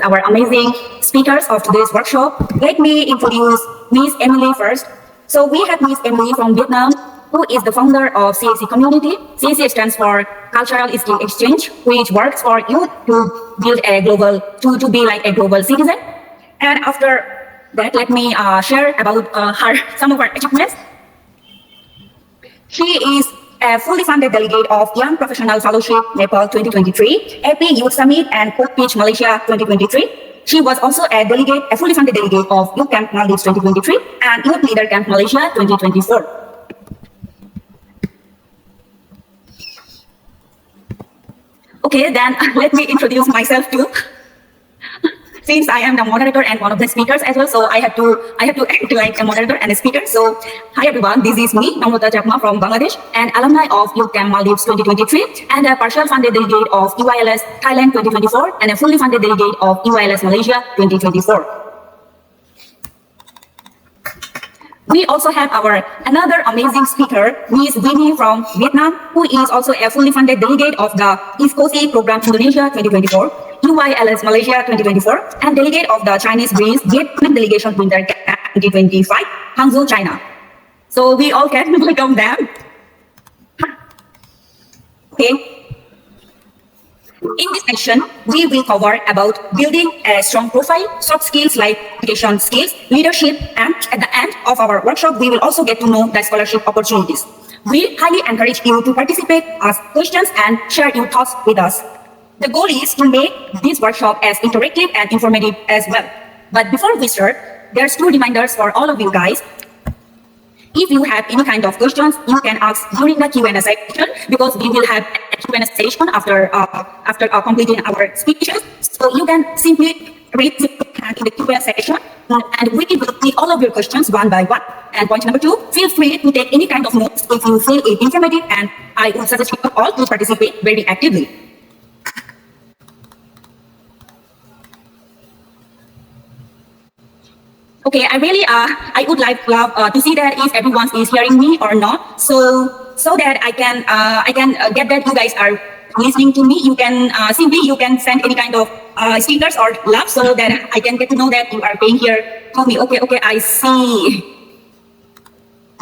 our amazing speakers of today's workshop. Let me introduce Miss Emily first. So we have Miss Emily from Vietnam, who is the founder of CSE community. CSE stands for Cultural Skill Exchange, which works for youth to build a global, to be like a global citizen. And after that, let me share about some of her achievements. She is a fully funded delegate of Young Professional Fellowship Nepal 2023, AP Youth Summit and Cook Beach Malaysia 2023. She was also a fully funded delegate of Youth Camp Maldives 2023 and Youth Leader Camp Malaysia 2024. Okay, then let me introduce myself too. Since I am the moderator and one of the speakers as well, so I have to act like a moderator and a speaker. So, hi everyone, this is me, Namrata Chakma from Bangladesh, an alumni of Youth Camp Maldives 2023, and a partial funded delegate of EYLS Thailand 2024, and a fully funded delegate of EYLS Malaysia 2024. We also have another amazing speaker, Ms. Winnie from Vietnam, who is also a fully funded delegate of the East Coast Program Indonesia 2024, EYLS Malaysia 2024, and delegate of the Chinese Breeze Vietnam Delegation Winter Camp 2025, Hangzhou, China. So we all can welcome them. Okay. In this section, we will cover about building a strong profile, soft skills like communication skills, leadership, and at the end of our workshop, we will also get to know the scholarship opportunities. We highly encourage you to participate, ask questions, and share your thoughts with us. The goal is to make this workshop as interactive and informative as well. But before we start, there's 2 reminders for all of you guys. If you have any kind of questions, you can ask during the Q&A section, because we will have a Q&A session after completing our speeches. So you can simply raise your hand in the Q&A section, and we will take all of your questions one by one. And point number 2, feel free to take any kind of notes if you feel it informative, and I would suggest you all to participate very actively. Okay, I would love to see that if everyone is hearing me or not, so that I can get that you guys are listening to me. You can you can send any kind of stickers or love, so that I can get to know that you are being here. Tell me, okay, I see.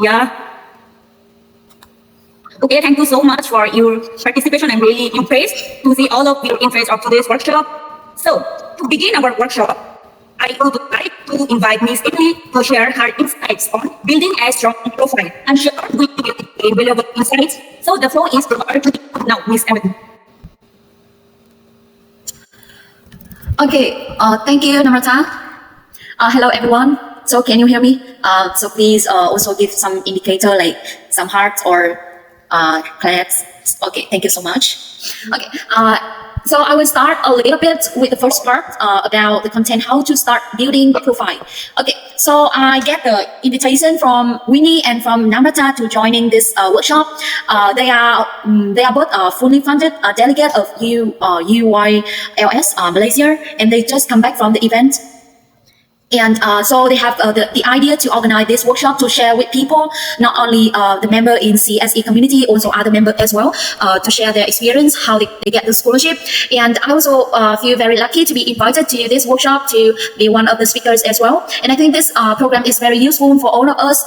Yeah. Okay, thank you so much for your participation. I'm really impressed to see all of your interest of today's workshop. So to begin our workshop, I would like to invite Ms. Emily to share her insights on building a strong profile, and share with you valuable insights. So the floor is to her now, Ms. Emily. Okay, thank you, Namrata. Hello, everyone. So can you hear me? So please also give some indicator like some hearts or claps. Okay, thank you so much. Okay. So I will start a little bit with the first part about the content, how to start building the profile. Okay, so I get the invitation from Winnie and from Namrata to joining this workshop. They are both fully funded delegate of EYLS Malaysia, and they just come back from the event. And so they have the idea to organize this workshop to share with people, not only the member in CSE community, also other members as well, to share their experience, how they get the scholarship. And I also feel very lucky to be invited to this workshop to be one of the speakers as well. And I think this program is very useful for all of us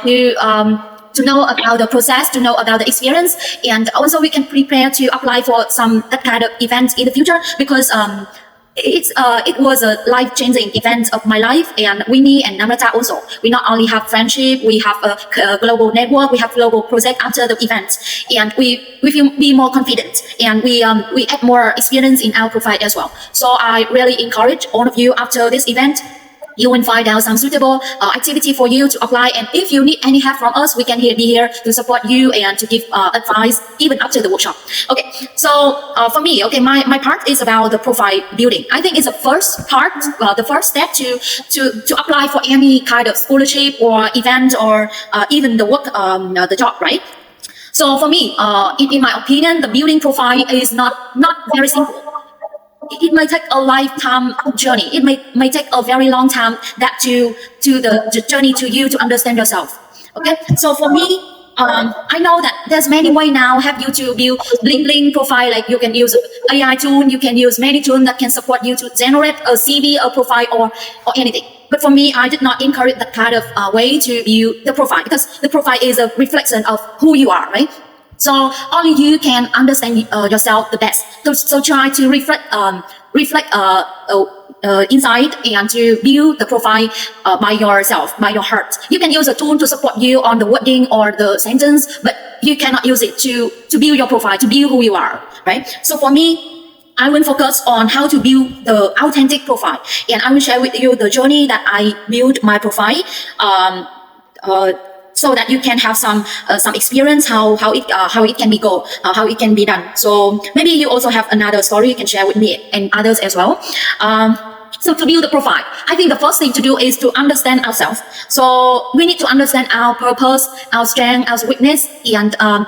to know about the process, to know about the experience, and also we can prepare to apply for that kind of event in the future, because it was a life-changing event of my life. And Winnie and Namrata also, we not only have friendship, we have a global network, we have global project after the event, and we feel be more confident, and we add more experience in our profile as well. So I really encourage all of you, after this event, you will find out some suitable activity for you to apply. And if you need any help from us, we can be here to support you and to give advice even after the workshop. Okay, so for me, okay, my part is about the profile building. I think it's the first part, the first step to apply for any kind of scholarship or event, or even the work, the job, right? So for me, in my opinion, the building profile is not very simple. It may take a lifetime journey. It may take a very long time that to the journey to you to understand yourself. Okay, so for me, I know that there's many way now help you to build bling profile. Like you can use AI tool, you can use many tool that can support you to generate a CV, a profile, or anything. But for me, I did not encourage that kind of way to view the profile, because the profile is a reflection of who you are, right? So only you can understand yourself the best. So try to reflect inside and to view the profile by yourself, by your heart. You can use a tool to support you on the wording or the sentence, but you cannot use it to build your profile, to build who you are, right? So for me, I will focus on how to build the authentic profile, and I will share with you the journey that I built my profile, so that you can have some experience how it can be how it can be done. So maybe you also have another story you can share with me and others as well. So to build the profile, I think the first thing to do is to understand ourselves. So we need to understand our purpose, our strength, our weakness, and our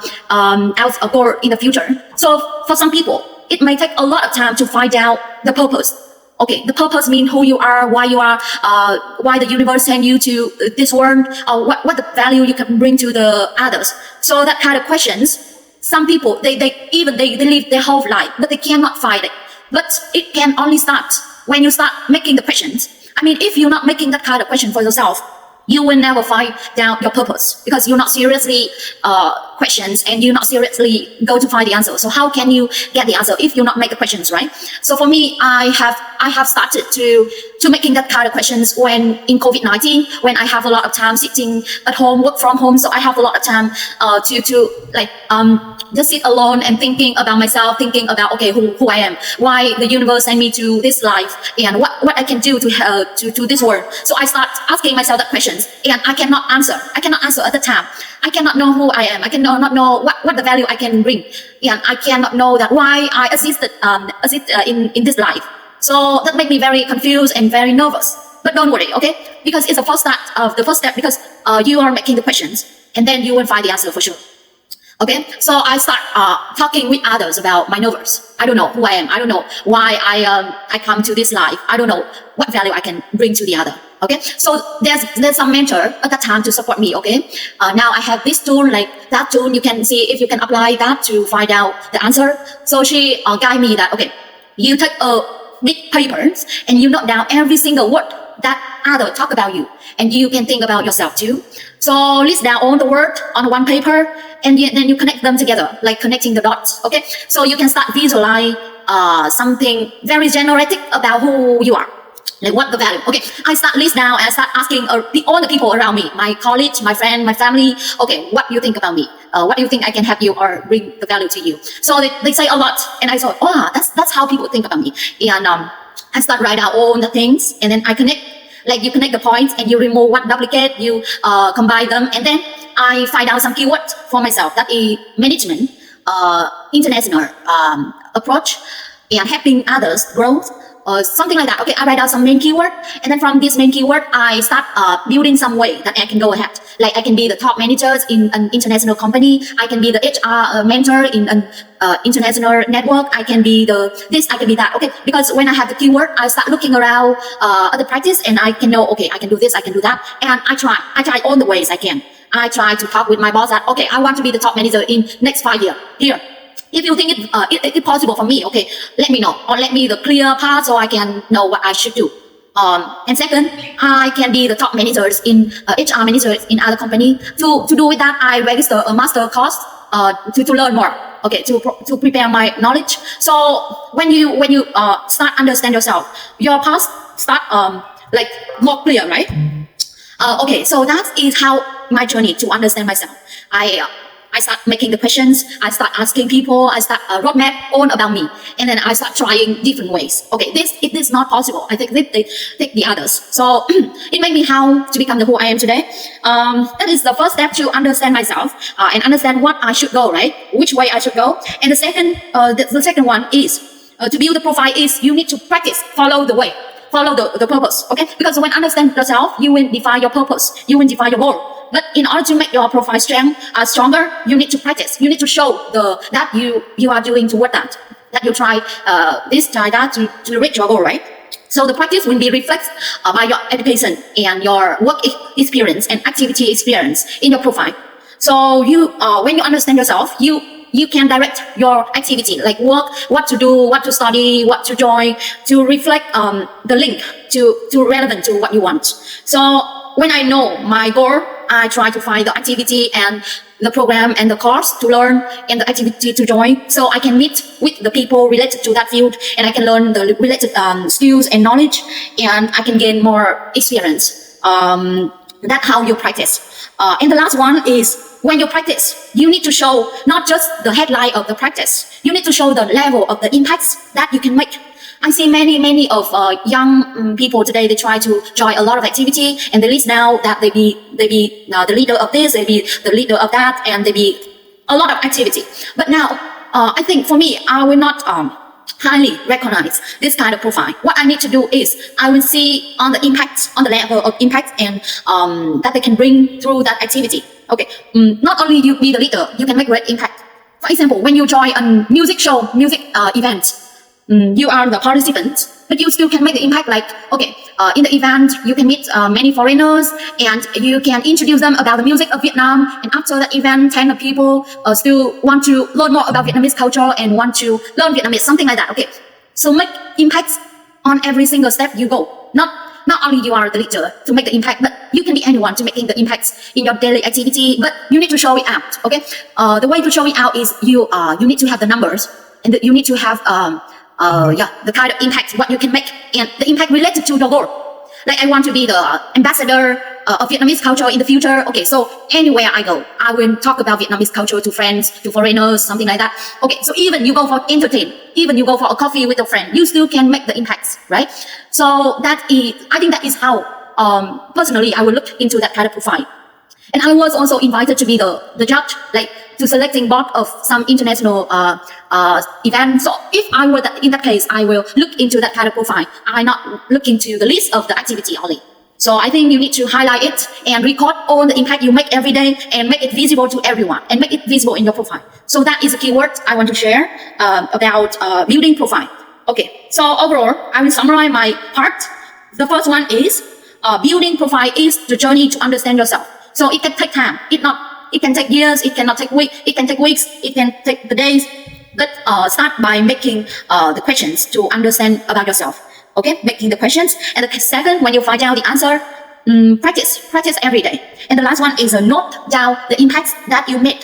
goal in the future. So for some people, it may take a lot of time to find out the purpose. Okay, the purpose means who you are, why the universe sent you to this world, or what the value you can bring to the others. So that kind of questions, some people, they live their whole life, but they cannot find it. But it can only start when you start making the questions. I mean, if you're not making that kind of question for yourself, you will never find out your purpose, because you're not seriously questions, and you not seriously go to find the answer. So how can you get the answer if you not make the questions, right? So for me, I have started to making that kind of questions when in COVID-19, when I have a lot of time sitting at home, work from home. So I have a lot of time to just sit alone and thinking about myself, thinking about, okay, who I am, why the universe sent me to this life, and what I can do to this world. So I start asking myself that questions, and I cannot answer at the time. I cannot know who I am. I cannot know what the value I can bring, and I cannot know that why I exist in this life. So that made me very confused and very nervous. But don't worry, okay? Because it's the first step, because you are making the questions, and then you will find the answer for sure. Okay, so I start talking with others about my nervous. I don't know who I am. I don't know why I come to this life. I don't know what value I can bring to the other. Okay, so there's some mentor at that time to support me. Okay, now I have this tool, like that tool. You can see if you can apply that to find out the answer. So she guide me that, okay, you take a big papers and you note down every single word that other talk about you, and you can think about yourself too. So list down all the word on one paper, and then you connect them together, like connecting the dots. Okay, so you can start visualize something very generative about who you are, like what the value. Okay, I start list down and I start asking all the people around me, my colleagues, my friend, my family. Okay, what do you think about me? What do you think I can help you or bring the value to you? So they say a lot, and I thought, oh, that's how people think about me. And I start write out all the things, and then I connect. Like you connect the points and you remove what duplicate, you combine them, and then I find out some keywords for myself. That is management, international approach, and helping others grow, something like that. Okay, I write out some main keyword, and then from this main keyword, I start building some way that I can go ahead. Like I can be the top managers in an international company. I can be the HR mentor in an international network. I can be this, I can be that. Okay, because when I have the keyword, I start looking around other practice, and I can know, okay, I can do this, I can do that, and I try all the ways I can. I try to talk with my boss that, okay, I want to be the top manager in next 5 years. Here, if you think it's possible for me, okay, let me know, or let me the clear path so I can know what I should do. And second, I can be the top managers in HR managers in other company. To do with that, I register a master course to learn more. Okay, to prepare my knowledge. So when you start understand yourself, your path start like more clear, right? Okay, so that is how my journey to understand myself. I start making the questions, I start asking people, I start a roadmap all about me, and then I start trying different ways. Okay, it is not possible. I think they take the others. So it made me how to become the who I am today. That is the first step to understand myself and understand what I should go, right? Which way I should go. And the second one is to build the profile is you need to practice, follow the way. Follow the purpose, okay? Because when you understand yourself, you will define your purpose, you will define your goal. But in order to make your profile stronger, you need to practice. You need to show that you are doing toward that you try try that to reach your goal, right? So the practice will be reflected by your education and your work experience and activity experience in your profile. So when you understand yourself, you can direct your activity, like work, what to do, what to study, what to join, to reflect the link to relevant to what you want. So when I know my goal, I try to find the activity and the program and the course to learn and the activity to join, so I can meet with the people related to that field, and I can learn the related skills and knowledge, and I can gain more experience. That's how you practice. And the last one is, when you practice, you need to show not just the headline of the practice. You need to show the level of the impacts that you can make. I see many of young people today. They try to join a lot of activity, and they list now that they be the leader of this, they be the leader of that, and they be a lot of activity. But now, I think for me, I will not highly recognize this kind of profile. What I need to do is, I will see on the impact, on the level of impact, and that they can bring through that activity. Okay, not only you be the leader, you can make great impact. For example, when you join a music show, music event, you are the participant, but you still can make the impact. Like, okay, in the event, you can meet many foreigners, and you can introduce them about the music of Vietnam. And after the event, 10 people still want to learn more about Vietnamese culture and want to learn Vietnamese, something like that. Okay, so make impacts on every single step you go. Not only you are the leader to make the impact, but you can be anyone to making the impacts in your daily activity, but you need to show it out. Okay, the way to show it out is you need to have the numbers, and you need to have the kind of impact what you can make, and the impact related to the goal. Like, I want to be the ambassador of Vietnamese culture in the future. Okay, so anywhere I go, I will talk about Vietnamese culture to friends, to foreigners, something like that. Okay, so even you go for entertain, even you go for a coffee with a friend, you still can make the impacts, right? So I think that is how personally I will look into that kind of profile. And I was also invited to be the judge, like to selecting board of some international event. So if I were in that case, I will look into that kind of profile. I not look into the list of the activity only. So I think you need to highlight it and record all the impact you make every day, and make it visible to everyone, and make it visible in your profile. So that is a keyword I want to share about building profile. Okay, so overall, I will summarize my part. The first one is building profile is the journey to understand yourself. So it can take time. It can take years. It cannot take weeks. It can take weeks. It can take the days. But start by making the questions to understand about yourself. Okay, making the questions. And the second, when you find out the answer, practice every day. And the last one is note down the impacts that you made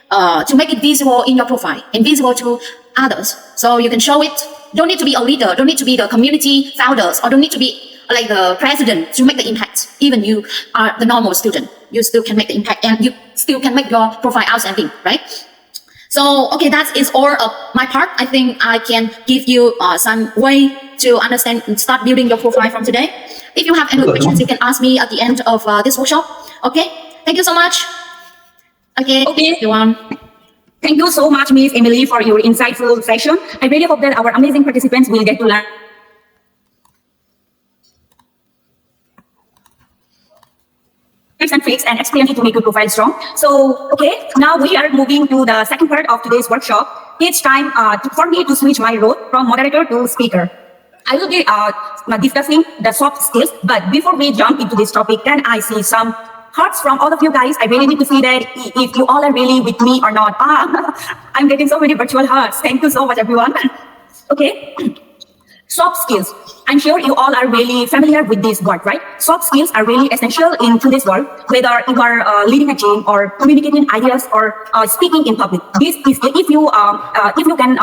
to make it visible in your profile and visible to others. So you can show it. Don't need to be a leader. Don't need to be the community founders, or don't need to be like the president to make the impact. Even you are the normal student, you still can make the impact, and you still can make your profile outstanding, right? So, okay, that is all of my part. I think I can give you some way to understand and start building your profile from today. If you have any questions, you can ask me at the end of this workshop. Okay, thank you so much. Okay, everyone. Thank you so much, Miss Emily, for your insightful session. I really hope that our amazing participants will get to learn tips and tricks and experience to make your profile strong. So, okay, now we are moving to the second part of today's workshop. It's time for me to switch my role from moderator to speaker. I will be discussing the soft skills, but before we jump into this topic, can I see some hearts from all of you guys? I really need to see that if you all are really with me or not. I'm getting so many virtual hearts. Thank you so much, everyone. Okay. Soft skills. I'm sure you all are really familiar with this word, right? Soft skills are really essential in today's world, whether you are leading a team or communicating ideas or speaking in public. This is, if you can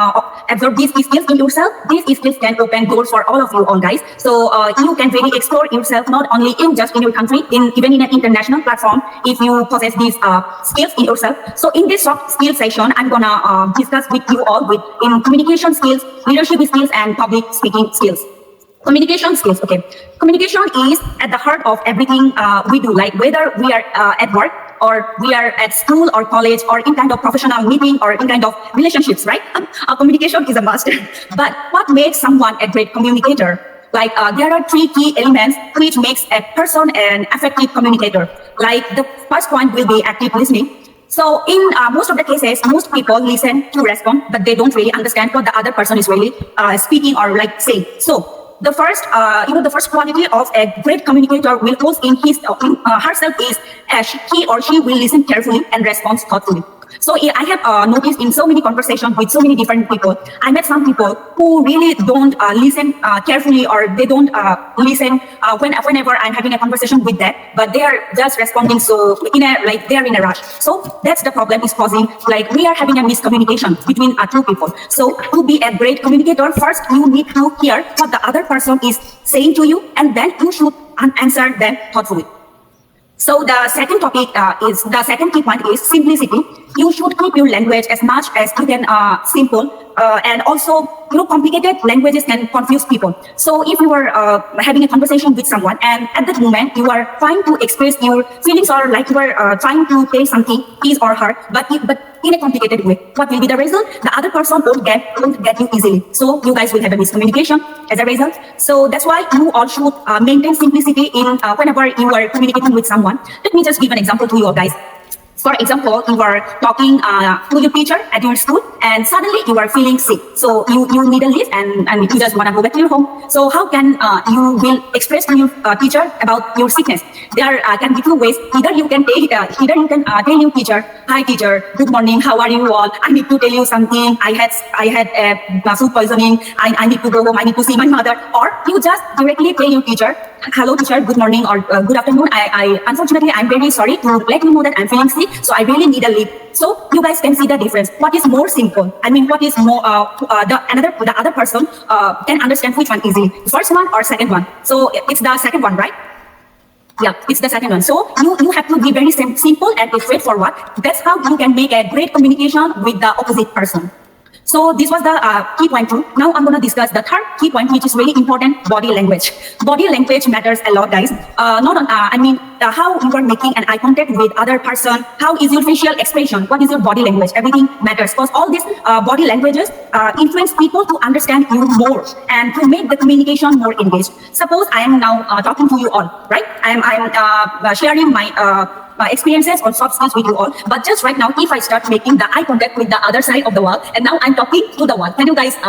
absorb these skills in yourself, these skills can open doors for all of you all guys. So you can really explore yourself not only in just in your country, even in an international platform, if you possess these skills in yourself. So in this soft skills session, I'm gonna discuss with you all in communication skills, leadership skills, and public speaking skills. Communication skills, okay. Communication is at the heart of everything we do, like whether we are at work or we are at school or college or in kind of professional meeting or in kind of relationships, right? Communication is a must. But what makes someone a great communicator? Like there are 3 key elements which makes a person an effective communicator. Like the first point will be active listening. So in most of the cases, most people listen to respond, but they don't really understand what the other person is really speaking or like saying. So the first quality of a great communicator will pose in herself is he or she will listen carefully and respond thoughtfully. So I have noticed in so many conversations with so many different people, I met some people who really don't listen carefully, or they don't listen whenever I'm having a conversation with them, but they are just responding so they are in a rush. So that's the problem is causing, like we are having a miscommunication between two people. So to be a great communicator, first you need to hear what the other person is saying to you, and then you should answer them thoughtfully. So the second key point is simplicity. You should keep your language as much as you can simple, and also complicated languages can confuse people. So if you are having a conversation with someone, and at that moment you are trying to express your feelings, or like you are trying to say something, his or her, but in a complicated way, what will be the result? The other person won't get you easily. So you guys will have a miscommunication as a result. So that's why you all should maintain simplicity in whenever you are communicating with someone. Let me just give an example to you all guys. For example, you are talking to your teacher at your school, and suddenly you are feeling sick. So you need a lift, and you just want to go back to your home. So how can you will express to your teacher about your sickness? There can be two ways. Either you can tell your teacher, "Hi teacher, good morning. How are you all? I need to tell you something. I had food poisoning. I need to go home. I need to see my mother." Or you just directly tell your teacher, "Hello teacher, good morning or good afternoon. I unfortunately I'm very sorry to let you know that I'm feeling sick. So I really need a leave." So you guys can see the difference. What is more simple? I mean, what is more the other person can understand which one easily, first one or second one? So it's the second one, right? Yeah, it's the second one. So you have to be very simple and straightforward. That's how you can make a great communication with the opposite person. So this was the key point 2. Now I'm going to discuss the third key point, which is very important: body language. Body language matters a lot, guys. How you are making an eye contact with other person, how is your facial expression, what is your body language, everything matters, because all these body languages influence people to understand you more and to make the communication more engaged. Suppose I am now talking to you all, right? I am sharing my experiences on soft skills with you all. But just right now, if I start making the eye contact with the other side of the wall, and now I'm talking to the wall, can you guys,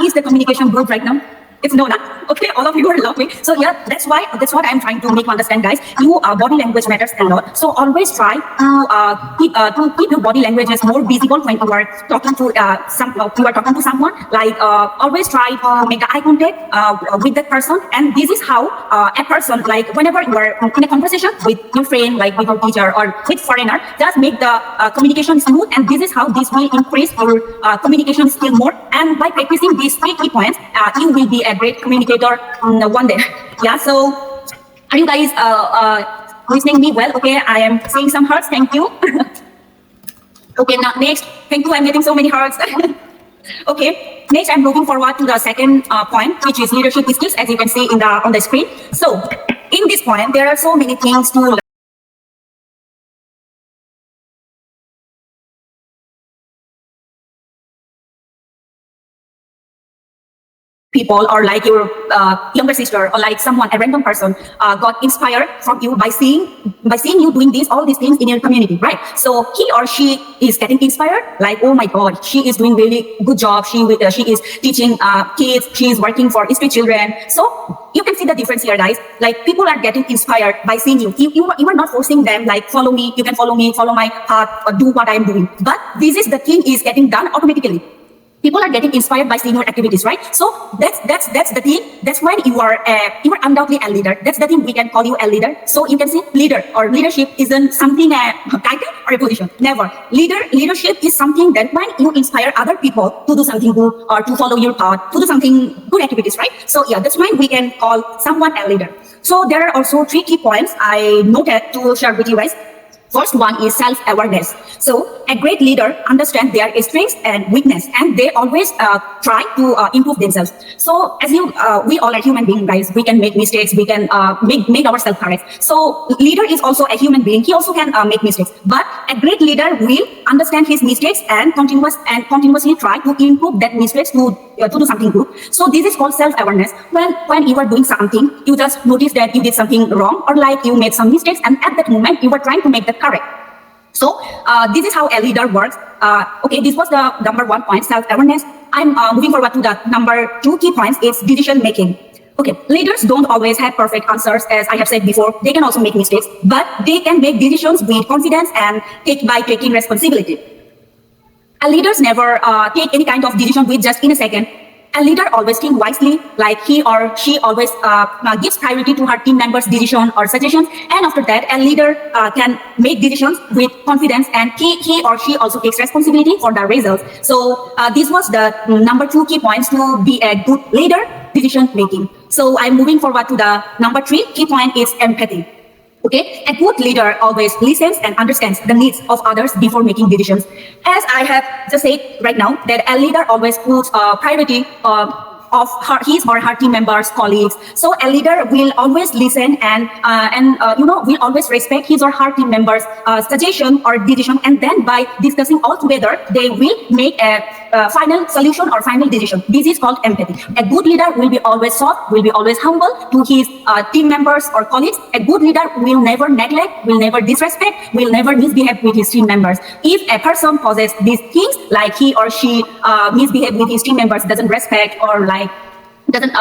is the communication good right now? It's no, not okay. All of you are laughing. So yeah, that's what I'm trying to make you understand, guys. Your body language matters a lot. So always try to keep your body languages more visible when you are talking to someone. Like always try to make the eye contact with that person. And this is how a person, like whenever you are in a conversation with your friend, like with your teacher or with foreigner, just make the communication smooth. And this is how this will increase your communication skill more. And by practicing these 3 key points, you will be a great communicator one day. Yeah, so are you guys listening me well? Okay, I am seeing some hearts. Thank you. Okay, now next. Thank you. I'm getting so many hearts. Okay, next I'm looking forward to the second point, which is leadership skills, as you can see on the screen. So in this point, there are so many things to learn. People, or like your younger sister, or like someone, a random person got inspired from you by seeing you doing all these things in your community, right? So he or she is getting inspired, like, oh my god, she is doing really good job, she is teaching kids, she is working for street children. So you can see the difference here, guys. Like people are getting inspired by seeing you are not forcing them, like follow me, you can follow me, follow my path, or do what I'm doing. But this is the thing is getting done automatically. People are getting inspired by seeing your activities, right? So that's the thing. That's why you are undoubtedly a leader. That's the thing we can call you a leader. So you can see leader or leadership isn't something a title or a position. Never. Leadership is something that when you inspire other people to do something good or to follow your path, to do something good activities, right? So yeah, that's why we can call someone a leader. So there are also 3 key points I noted to share with you guys. First one is self-awareness. So a great leader understands their strengths and weakness, and they always try to improve themselves. So as we all are human beings, guys. We can make mistakes. We can make ourselves correct. So leader is also a human being. He also can make mistakes. But a great leader will understand his mistakes and continuously try to improve that mistakes to do something good. So this is called self-awareness. When you are doing something, you just notice that you did something wrong, or like you made some mistakes, and at that moment you are trying to make that correct. So this is how a leader works. Okay, this was the number 1 point, self-awareness. I'm moving forward to the number 2 key points. It's decision making. Okay, leaders don't always have perfect answers, as I have said before. They can also make mistakes, but they can make decisions with confidence and by taking responsibility. And leaders never take any kind of decision with just in a second. A leader always think wisely, like he or she always gives priority to her team members' decision or suggestions. And after that, a leader can make decisions with confidence, and he or she also takes responsibility for the results. So this was the number 2 key points to be a good leader, decision making. So I'm moving forward to the number 3 key point is empathy. Okay, a good leader always listens and understands the needs of others before making decisions. As I have just said right now, that a leader always puts priority of his or her team members, colleagues. So a leader will always listen and will always respect his or her team members' suggestion or decision, and then by discussing all together, they will make a final solution or final decision. This is called empathy. A good leader will be always soft, will be always humble to his team members or colleagues. A good leader will never neglect, will never disrespect, will never misbehave with his team members. If a person possesses these things, like he or she misbehave with his team members, doesn't respect or doesn't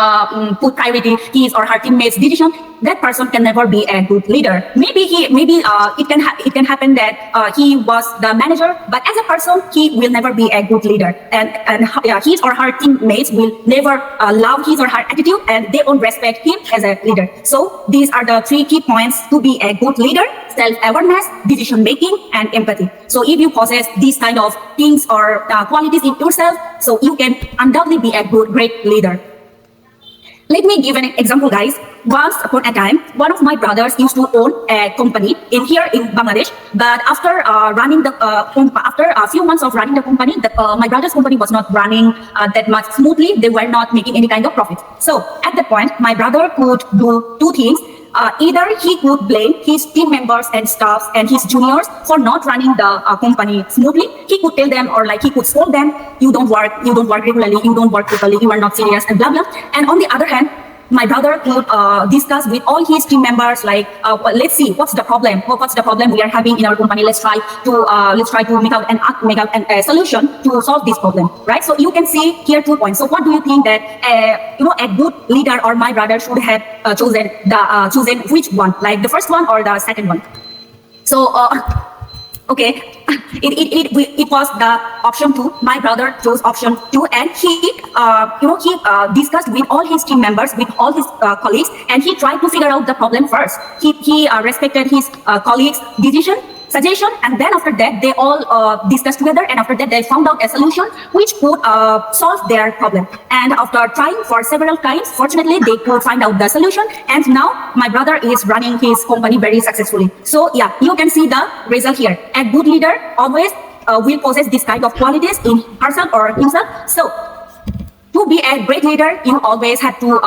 put priority his or her teammates' decision, that person can never be a good leader. Maybe it can happen that he was the manager, but as a person, he will never be a good leader. And his or her teammates will never love his or her attitude, and they won't respect him as a leader. So these are the 3 key points to be a good leader: self-awareness, decision making, and empathy. So if you possess these kind of things or qualities in yourself, so you can undoubtedly be a great leader. Let me give an example, guys. Once upon a time, one of my brothers used to own a company here in Bangladesh. But after after a few months of running the company, my brother's company was not running that much smoothly. They were not making any kind of profit. So at that point, my brother could do 2 things. Either he could blame his team members and staffs and his juniors for not running the company smoothly. He could tell them, or like he could scold them, you don't work regularly, you don't work properly, you are not serious, and blah blah. And on the other hand, my brother could discuss with all his team members, like, let's see what's the problem we are having in our company. Let's try to make out a solution to solve this problem, right? So you can see here 2 points. So what do you think that a good leader or my brother should have chosen which one, like the first one or the second one? So okay, it was the option 2. My brother chose option 2, and he discussed with all his team members, with all his colleagues, and he tried to figure out the problem first. He respected his colleagues' suggestion, and then after that they all discussed together, and after that they found out a solution which could solve their problem. And after trying for several times, fortunately they could find out the solution, and now my brother is running his company very successfully. So yeah, you can see the result here. A good leader always will possess this kind of qualities in herself or himself. So to be a great leader, you always have to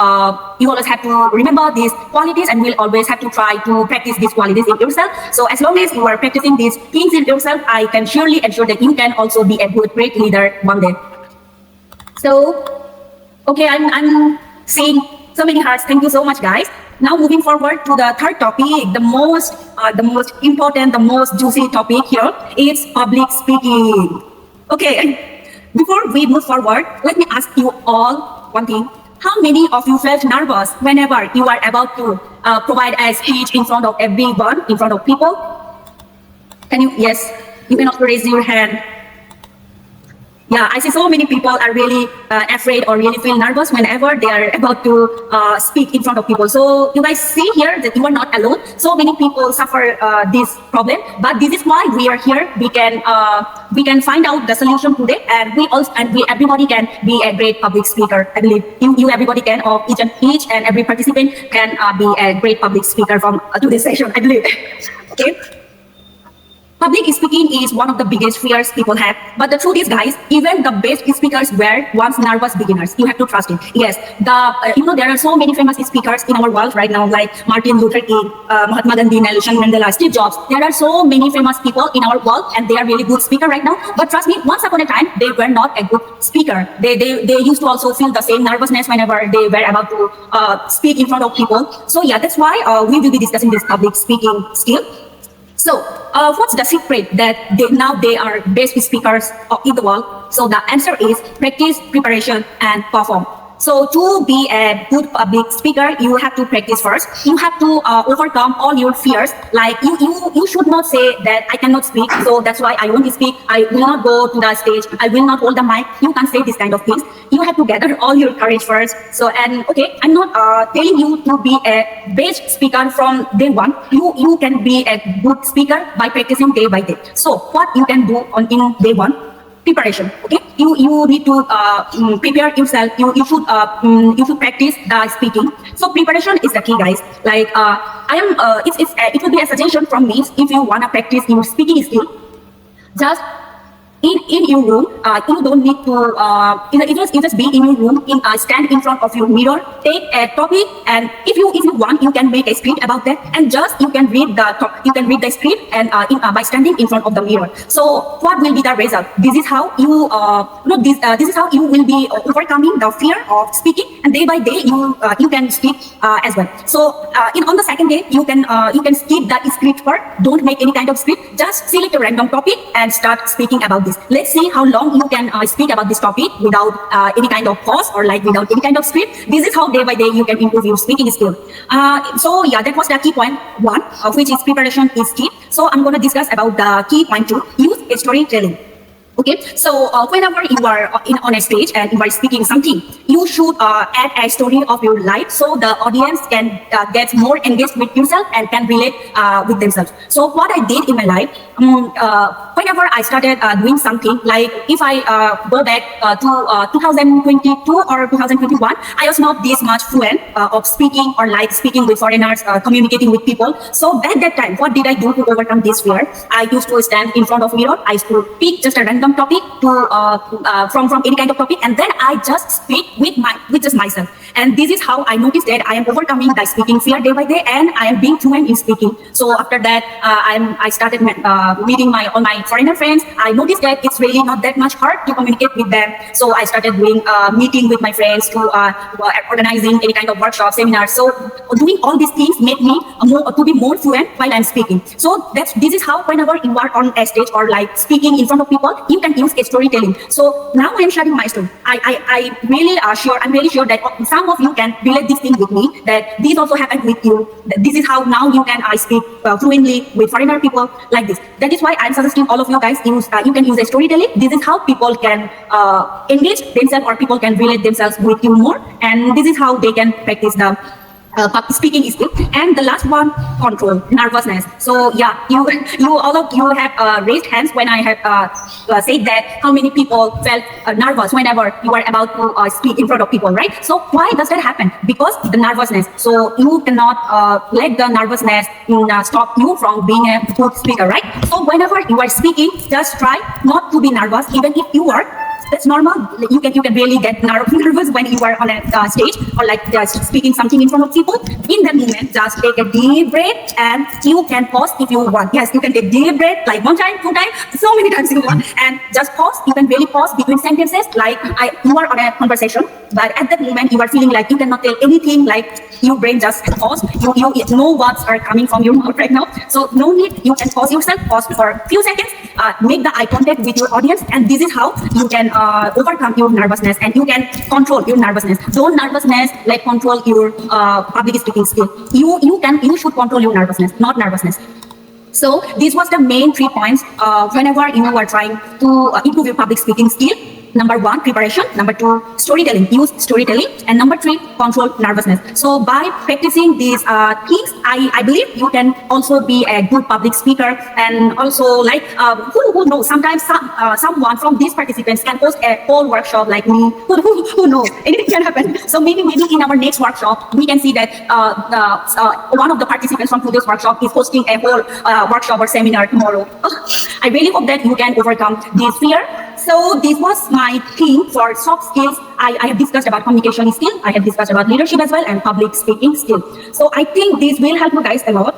remember these qualities, and will always have to try to practice these qualities in yourself. So as long as you are practicing these things in yourself, I can surely ensure that you can also be a great leader one day. So okay, I'm seeing so many hearts. Thank you so much, guys. Now moving forward to the third topic, the most important, the most juicy topic here is public speaking. Okay. Before we move forward, let me ask you all one thing. How many of you felt nervous whenever you are about to provide a speech in front of everyone, in front of people? Can you? Yes, you can also raise your hand. Yeah, I see so many people are really afraid or really feel nervous whenever they are about to speak in front of people. So you guys see here that you are not alone. So many people suffer this problem, but this is why we are here. We can find out the solution today, and everybody can be a great public speaker. I believe everybody can, or each and every participant can be a great public speaker from today's session, I believe. Okay. Public speaking is one of the biggest fears people have. But the truth is, guys, even the best speakers were once nervous beginners. You have to trust it. Yes, there are so many famous speakers in our world right now, like Martin Luther King, Mahatma Gandhi, Nelson Mandela, Steve Jobs. There are so many famous people in our world, and they are really good speakers right now. But trust me, once upon a time, they were not a good speaker. They used to also feel the same nervousness whenever they were about to speak in front of people. So yeah, that's why we will be discussing this public speaking skill. So, what's the secret that now they are best speakers in the world? So the answer is practice, preparation, and perform. So to be a good public speaker, you have to practice first. You have to overcome all your fears. Like you should not say that I cannot speak, so that's why I won't speak. I will not go to the stage. I will not hold the mic. You can't say this kind of things. You have to gather all your courage first. So and okay, I'm not telling you to be a best speaker from day one. You can be a good speaker by practicing day by day. So what you can do in day one? Preparation. Okay, you need to prepare yourself. You should practice the speaking. So preparation is the key, guys. Like it will be a suggestion from me. If you wanna practice your speaking skill, just in your room, you don't need to you just be in your room, stand in front of your mirror, take a topic, and if you want, you can make a script about that, and just you can read the script and by standing in front of the mirror. So what will be the result? This is how you this is how you will be overcoming the fear of speaking, and day by day you can speak as well. So on the second day, you can skip that script part. Don't make any kind of script. Just select a random topic and start speaking about this. Let's see how long you can speak about this topic without any kind of pause or like without any kind of script. This is how day by day you can improve your speaking skill. So yeah, that was the key point one, which is preparation is key. So I'm going to discuss about the key point two, use storytelling. Okay, so whenever you are on a stage and you are speaking something, you should add a story of your life so the audience can get more engaged with yourself and can relate with themselves. So what I did in my life, whenever I started doing something, like if I go back to 2022 or 2021, I was not this much fluent of speaking or like speaking with foreigners, communicating with people. So at that time, what did I do to overcome this fear? I used to stand in front of mirror. I used to pick just a random topic from any kind of topic, and then I just speak with just myself. And this is how I noticed that I am overcoming the speaking fear day by day, and I am being fluent in speaking. So after that, I started meeting all my foreigner friends. I noticed that it's really not that much hard to communicate with them. So I started doing meeting with my friends to organizing any kind of workshop, seminar. So doing all these things made me to be more fluent while I'm speaking. So this is how whenever you are on a stage or like speaking in front of people, you can use storytelling. So now I am sharing my story. I'm really sure that some of you can relate this thing with me, that this also happened with you. This is how now you can speak fluently with foreigner people like this. That is why I'm suggesting all of you guys you can use a storytelling. This is how people can engage themselves or people can relate themselves with you more, and this is how they can practice the public speaking skill. And the last one, control, nervousness. So yeah, all of you have raised hands when I have said that how many people felt nervous whenever you are about to speak in front of people, right? So why does that happen? Because the nervousness. So you cannot let the nervousness stop you from being a good speaker, right? So whenever you are speaking, just try not to be nervous, even if you are. That's normal. You can really get nervous when you are on a stage or like just speaking something in front of people. In that moment, just take a deep breath, and you can pause if you want. Yes, you can take deep breath like one time, two times, so many times you want, and just pause. You can really pause between sentences, like you are on a conversation, but at that moment you are feeling like you cannot tell anything. Like your brain just pause. You know words are coming from your mouth right now, so no need. You can pause yourself. Pause for a few seconds. Make the eye contact with your audience, and this is how you can overcome your nervousness, and you can control your nervousness. Don't nervousness like control your public speaking skill. You should control your nervousness, not nervousness. So this was the main 3 points whenever you are trying to improve your public speaking skill. Number 1, preparation. Number 2, storytelling. Use storytelling. And number 3, control nervousness. So by practicing these things, I believe you can also be a good public speaker. And also, like, who knows? Sometimes someone from these participants can host a whole workshop like me. Who knows? Anything can happen. So maybe in our next workshop, we can see that one of the participants from today's workshop is hosting a whole workshop or seminar tomorrow. I really hope that you can overcome this fear. So this was my theme for soft skills. I have discussed about communication skill. I have discussed about leadership as well and public speaking skill. So I think this will help you guys a lot.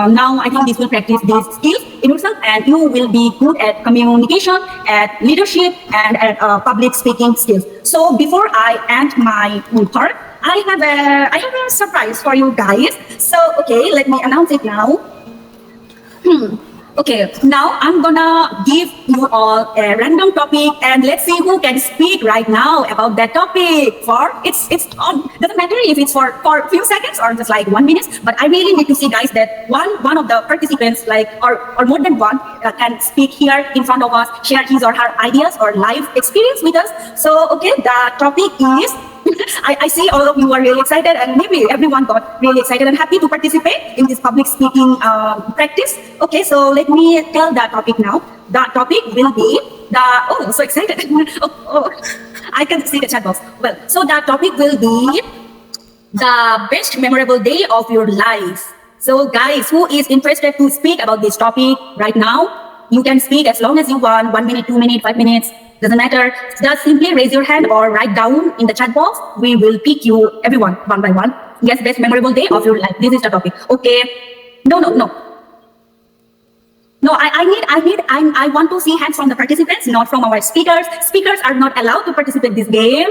Now I think this will practice these skills in yourself, and you will be good at communication, at leadership, and at public speaking skills. So before I end my part, I have a surprise for you guys. So okay, let me announce it now. Okay, now I'm gonna give you all a random topic and let's see who can speak right now about that topic. For it's on, doesn't matter if it's for a few seconds or just like 1 minute, but I really need to see guys that one of the participants like or more than one can speak here in front of us, share his or her ideas or life experience with us. So okay, the topic is I see all of you are really excited and maybe everyone got really excited and happy to participate in this public speaking practice. Okay, so let me tell the topic now. The topic will be so excited. I can see the chat box. Well, so the topic will be the best memorable day of your life. So guys, who is interested to speak about this topic right now? You can speak as long as you want, 1 minute, 2 minutes, 5 minutes. Doesn't matter. Just simply raise your hand or write down in the chat box. We will pick you, everyone, one by one. Yes, best memorable day of your life. This is the topic. Okay. No. No, I want to see hands from the participants, not from our speakers. Speakers are not allowed to participate in this game.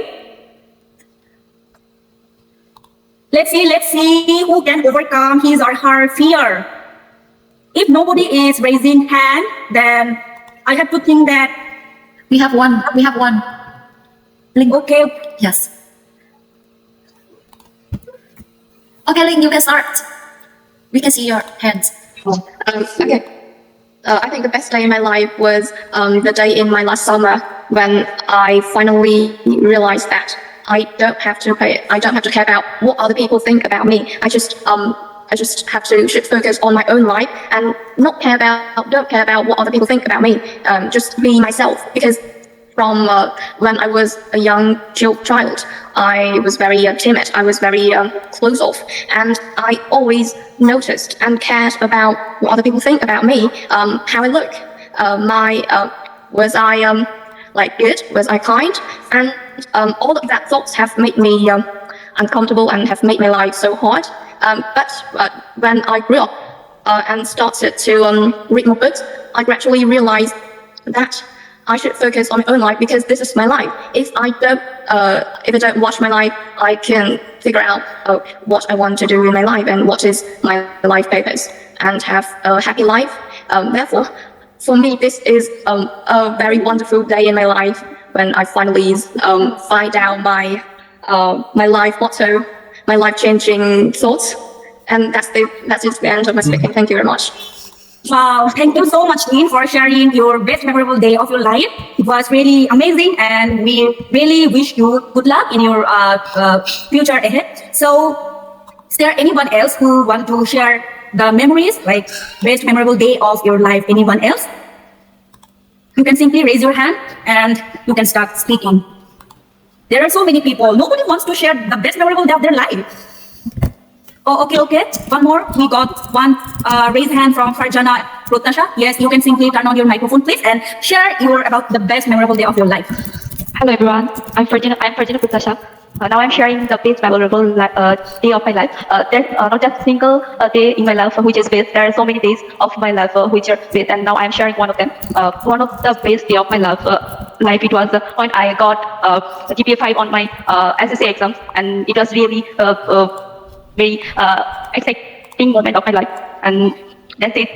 Let's see who can overcome his or her fear. If nobody is raising hand, then I have to think that We have one. Link. Okay. Yes. Okay, Link, you can start. We can see your hands. Okay. I think the best day in my life was the day in my last summer when I finally realized that I don't have to care about what other people think about me. I just should focus on my own life and don't care about what other people think about me. Just be myself, because from when I was a young child, I was very timid. I was very closed off, and I always noticed and cared about what other people think about me, how I look, was I like good, was I kind, and all of that thoughts have made me uncomfortable and have made my life so hard. But when I grew up and started to read more books, I gradually realized that I should focus on my own life, because this is my life. If I don't watch my life, I can figure out what I want to do in my life and what is my life purpose, and have a happy life. Therefore, for me, this is a very wonderful day in my life when I finally find out my life motto, my life-changing thoughts, and that's just the end of my speaking. Thank you very much. Wow, thank you so much, Lynn, for sharing your best memorable day of your life. It was really amazing, and we really wish you good luck in your future ahead. So, is there anyone else who want to share the memories, like best memorable day of your life? Anyone else? You can simply raise your hand and you can start speaking. There are so many people. Nobody wants to share the best memorable day of their life. Oh, okay. One more. We got one raised hand from Farjana Protasha. Yes, you can simply turn on your microphone, please, and share about the best memorable day of your life. Hello everyone, I'm Farjana Protasha. Now I'm sharing the best memorable day of my life. There's not just a single day in my life which is best. There are so many days of my life which are best, and now I'm sharing one of them. One of the best day of my life, it was when I got GPA 5 on my SSC exams, and it was really very exciting moment of my life, and that's it.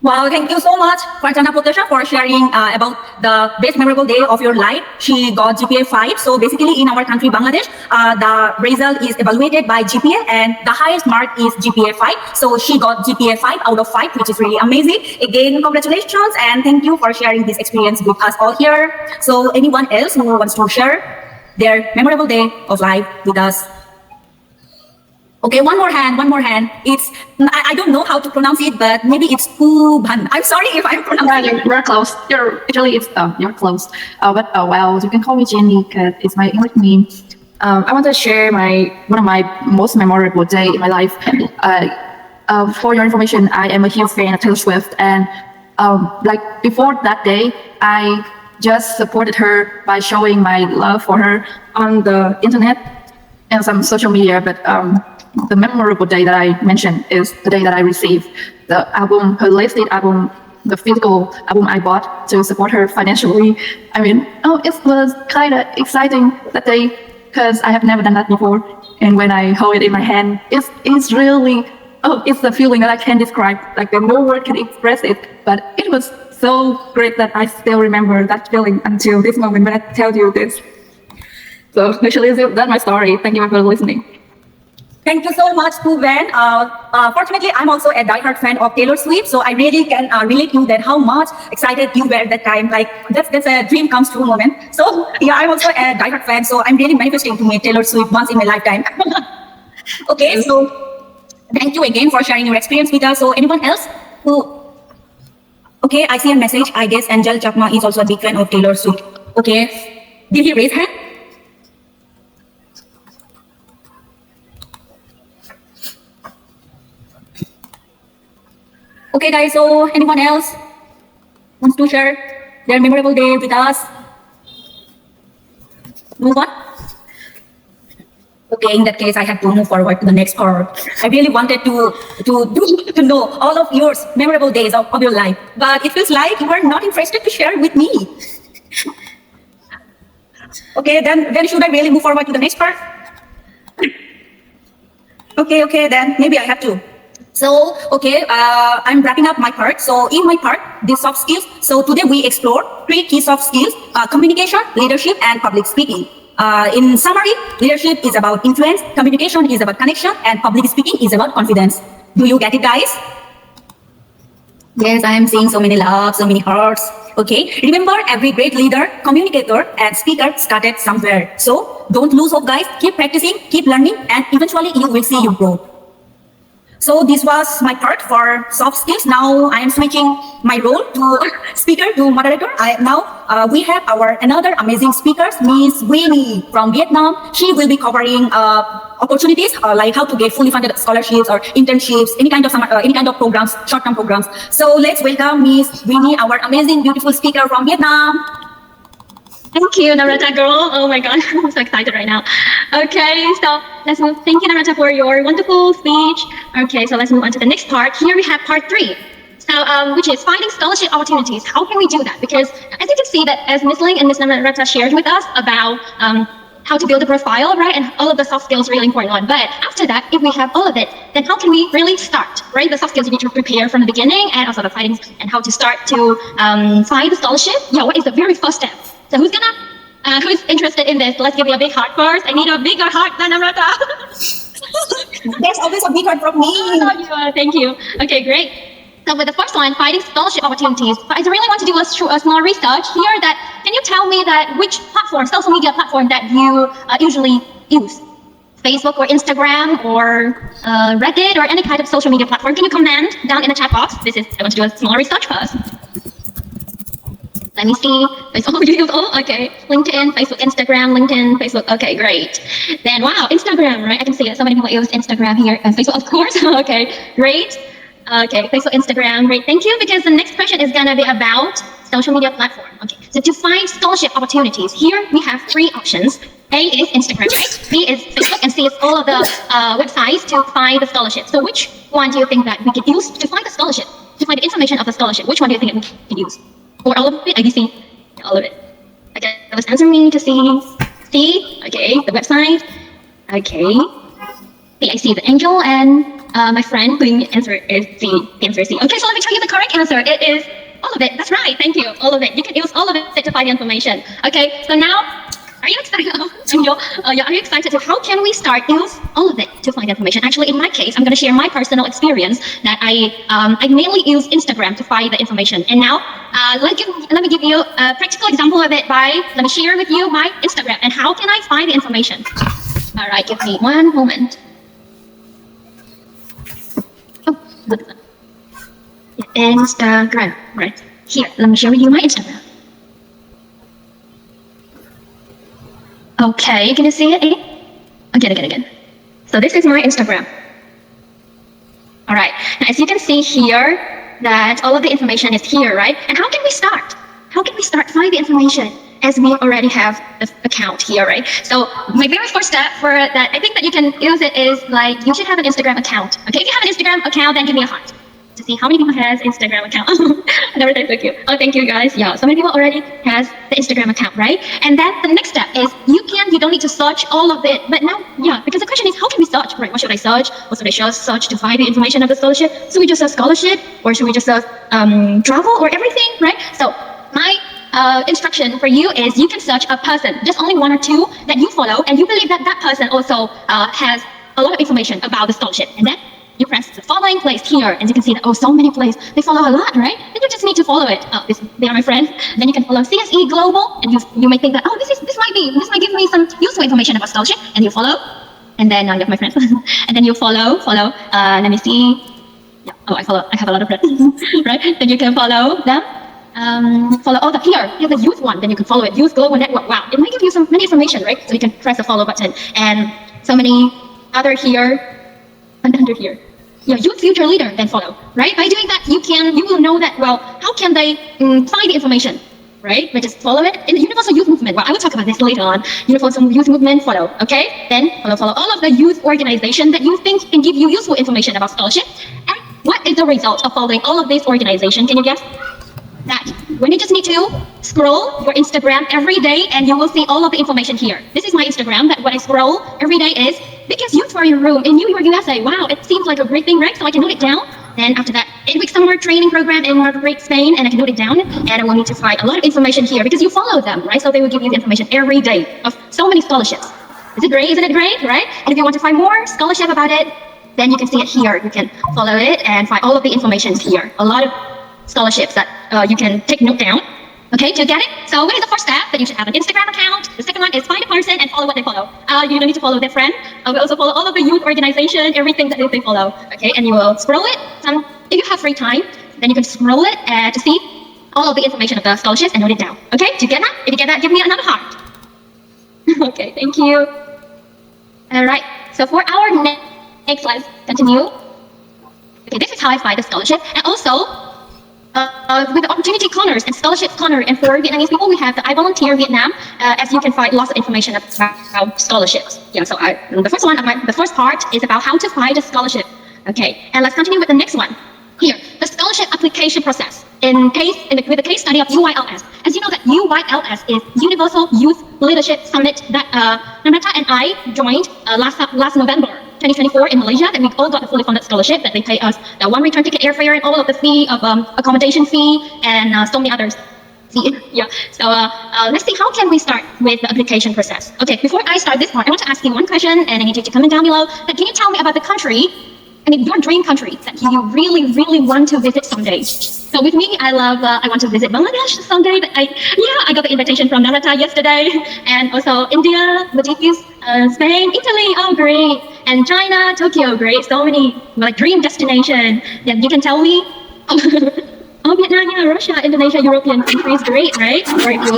Wow, thank you so much, Farjana Protasha, for sharing about the best memorable day of your life. She got GPA 5. So basically in our country, Bangladesh, the result is evaluated by GPA, and the highest mark is GPA 5. So she got GPA 5 out of 5, which is really amazing. Again, congratulations, and thank you for sharing this experience with us all here. So anyone else who wants to share their memorable day of life with us? Okay, one more hand. It's, I don't know how to pronounce it, but maybe it's Kuban. I'm sorry if I'm pronouncing it. You're close. You're close. Well, you can call me Jenny because it's my English name. I want to share one of my most memorable day in my life. For your information, I am a huge fan of Taylor Swift, and like before that day, I just supported her by showing my love for her on the internet and some social media. But the memorable day that I mentioned is the day that I received the album, her latest album, the physical album I bought to support her financially. I mean, it was kind of exciting that day because I have never done that before. And when I hold it in my hand, it's really oh, it's the feeling that I can't describe. Like no word can express it. But it was so great that I still remember that feeling until this moment when I tell you this. So actually, that's my story. Thank you for listening. Thank you so much, Pooh Van. Fortunately, I'm also a diehard fan of Taylor Swift, so I really can relate to that how much excited you were at that time. Like that's a dream comes true moment. So yeah, I'm also a diehard fan, so I'm really manifesting to meet Taylor Swift once in my lifetime. Okay, so thank you again for sharing your experience with us. So anyone else who? Okay, I see a message. I guess Angel Chapma is also a big fan of Taylor Swift. Okay, did he raise hand? Okay, guys, so anyone else wants to share their memorable day with us? Move on. Okay, in that case, I have to move forward to the next part. I really wanted to know all of your memorable days of your life, but it feels like you are not interested to share with me. Okay, then should I really move forward to the next part? Okay, then maybe I have to. So, okay, I'm wrapping up my part. So, in my part, the soft skills. So, today we explore 3 key soft skills, communication, leadership, and public speaking. In summary, leadership is about influence, communication is about connection, and public speaking is about confidence. Do you get it, guys? Yes, I am seeing so many loves, so many hearts. Okay, remember every great leader, communicator, and speaker started somewhere. So, don't lose hope, guys. Keep practicing, keep learning, and eventually you will see you grow. So this was my part for soft skills. Now I am switching my role to speaker to moderator. Now we have our another amazing speaker, Miss Winnie from Vietnam. She will be covering opportunities like how to get fully funded scholarships or internships, any kind of programs, short-term programs. So let's welcome Miss Winnie, our amazing, beautiful speaker from Vietnam. Thank you, Namrata girl. Oh my God, I'm so excited right now. Okay, so let's move. Thank you, Namrata, for your wonderful speech. Okay, so let's move on to the next part. Here we have part 3. So, which is finding scholarship opportunities. How can we do that? Because as you can see that as Ms. Ling and Ms. Namrata shared with us about how to build a profile, right? And all of the soft skills really important one. But after that, if we have all of it, then how can we really start, right? The soft skills you need to prepare from the beginning and also the findings and how to start to find the scholarship. Yeah, what is the very first step? So who's interested in this? Let's give you a big heart first. I need a bigger heart than Namrata. There's always a big heart from me. Oh, thank you. Okay, great. So with the first one, finding scholarship opportunities. I really want to do a small research here. Can you tell me that which platform, social media platform that you usually use? Facebook or Instagram or Reddit or any kind of social media platform? Can you comment down in the chat box? I want to do a small research first. Let me see. Facebook, you use all? Okay. LinkedIn, Facebook, Instagram, LinkedIn, Facebook. Okay, great. Then, wow, Instagram, right? I can see it. So many people use Instagram here. And Facebook, of course. Okay, great. Okay, Facebook, Instagram, great. Thank you. Because the next question is going to be about social media platform. Okay, so to find scholarship opportunities, here we have 3 options. A is Instagram, right? B is Facebook, and C is all of the websites to find the scholarship. So which one do you think that we could use to find the scholarship, to find the information of the scholarship? Which one do you think we could use? Or all of it? ABC? All of it. Okay, let's answer me to see. C, okay, the website. Okay. C, I see the angel, and my friend putting answer is C. The answer is C. Okay, so let me tell you the correct answer. It is all of it. That's right. Thank you. All of it. You can use all of it to find the information. Okay, so now, are you excited? Angel, yeah, are you excited? How can we start use all of it to find information? Actually, in my case, I'm going to share my personal experience that I mainly use Instagram to find the information. And now, let me give you a practical example of it let me share with you my Instagram and how can I find the information. All right, give me one moment. Oh, look at that. Instagram, right here. Let me share with you my Instagram. Okay, can you see it? Again. So this is my Instagram. All right, now as you can see here that all of the information is here, right? And how can we start? How can we start finding the information as we already have the account here, right? So my very first step for that, I think that you can use it is like, you should have an Instagram account. Okay, if you have an Instagram account, then give me a heart. to see how many people has Instagram account. I never said thank you. Oh, thank you guys. Yeah, so many people already has the Instagram account, right? And then the next step is you don't need to search all of it. But now, yeah, because the question is, how can we search, right? What should I search? What should I search to find the information of the scholarship? So we just search scholarship, or should we just search travel, or everything, right? So my instruction for you is you can search a person, just only one or two that you follow, and you believe that that person also has a lot of information about the scholarship, and then you press the following place here, and you can see that, oh, so many places, they follow a lot, right? Then you just need to follow it. They are my friends. Then you can follow CSE Global, and you may think that, oh, this might give me some useful information about scholarship, and you follow, and then you have my friends, and then you follow, let me see, yeah, oh, I have a lot of friends, right? Then you can follow them, follow all the here, here's the youth one, then you can follow it, youth global network, wow, it might give you many information, right? So you can press the follow button, and so many other here, and under here. Yeah, youth future leader, then follow, right? By doing that, you will know that, well, how can they find the information, right? By just follow it. In the Universal Youth Movement, well, I will talk about this later on. Universal Youth Movement, follow, okay? Then follow all of the youth organization that you think can give you useful information about scholarship. And what is the result of following all of these organizations? Can you guess? That when you just need to scroll your Instagram every day, and you will see all of the information here. This is my Instagram, that what I scroll every day is biggest youth warrior room in New York, USA. Wow, it seems like a great thing, right? So I can note it down. Then after that, 8-week summer training program in Madrid, Spain, and I can note it down. And I will need to find a lot of information here because you follow them, right? So they will give you the information every day of so many scholarships. Is it great? Isn't it great, right? And if you want to find more scholarship about it, then you can see it here. You can follow it and find all of the information here. A lot of scholarships that you can take note down. Okay, do you get it? So what is the first step? That you should have an Instagram account. The second one is find a person and follow what they follow. You don't need to follow their friend. We also follow all of the youth organization, everything that they follow. Okay, and you will scroll it. If you have free time, then you can scroll it to see all of the information of the scholarships and note it down. Okay, do you get that? If you get that, give me another heart. Okay, thank you. All right, so for our next slide, continue. Okay, this is how I find the scholarship. And also, with the opportunity corners and scholarship corner, and for Vietnamese people, we have the I Volunteer Vietnam, as you can find lots of information about scholarships. Yeah, so the first part is about how to find a scholarship. Okay, and let's continue with the next one. Here, the scholarship application process. With the case study of UYLS. As you know that UYLS is Universal Youth Leadership Summit that Namrata and I joined last November 2024 in Malaysia, that we all got a fully funded scholarship, that they pay us the one return ticket airfare and all of the fee of accommodation fee and so many others. Yeah, so let's see, how can we start with the application process? Okay, before I start this part, I want to ask you one question, and I need you to comment down below. That can you tell me about the country, your dream country that you really, really want to visit someday? So with me, I want to visit Bangladesh someday. I got the invitation from Namrata yesterday, and also India, Maldives, Spain, Italy, oh great, and China, Tokyo, great. So many dream destination that you can tell me. Oh, Vietnam, yeah, Russia, Indonesia, European countries, great, right? Or if you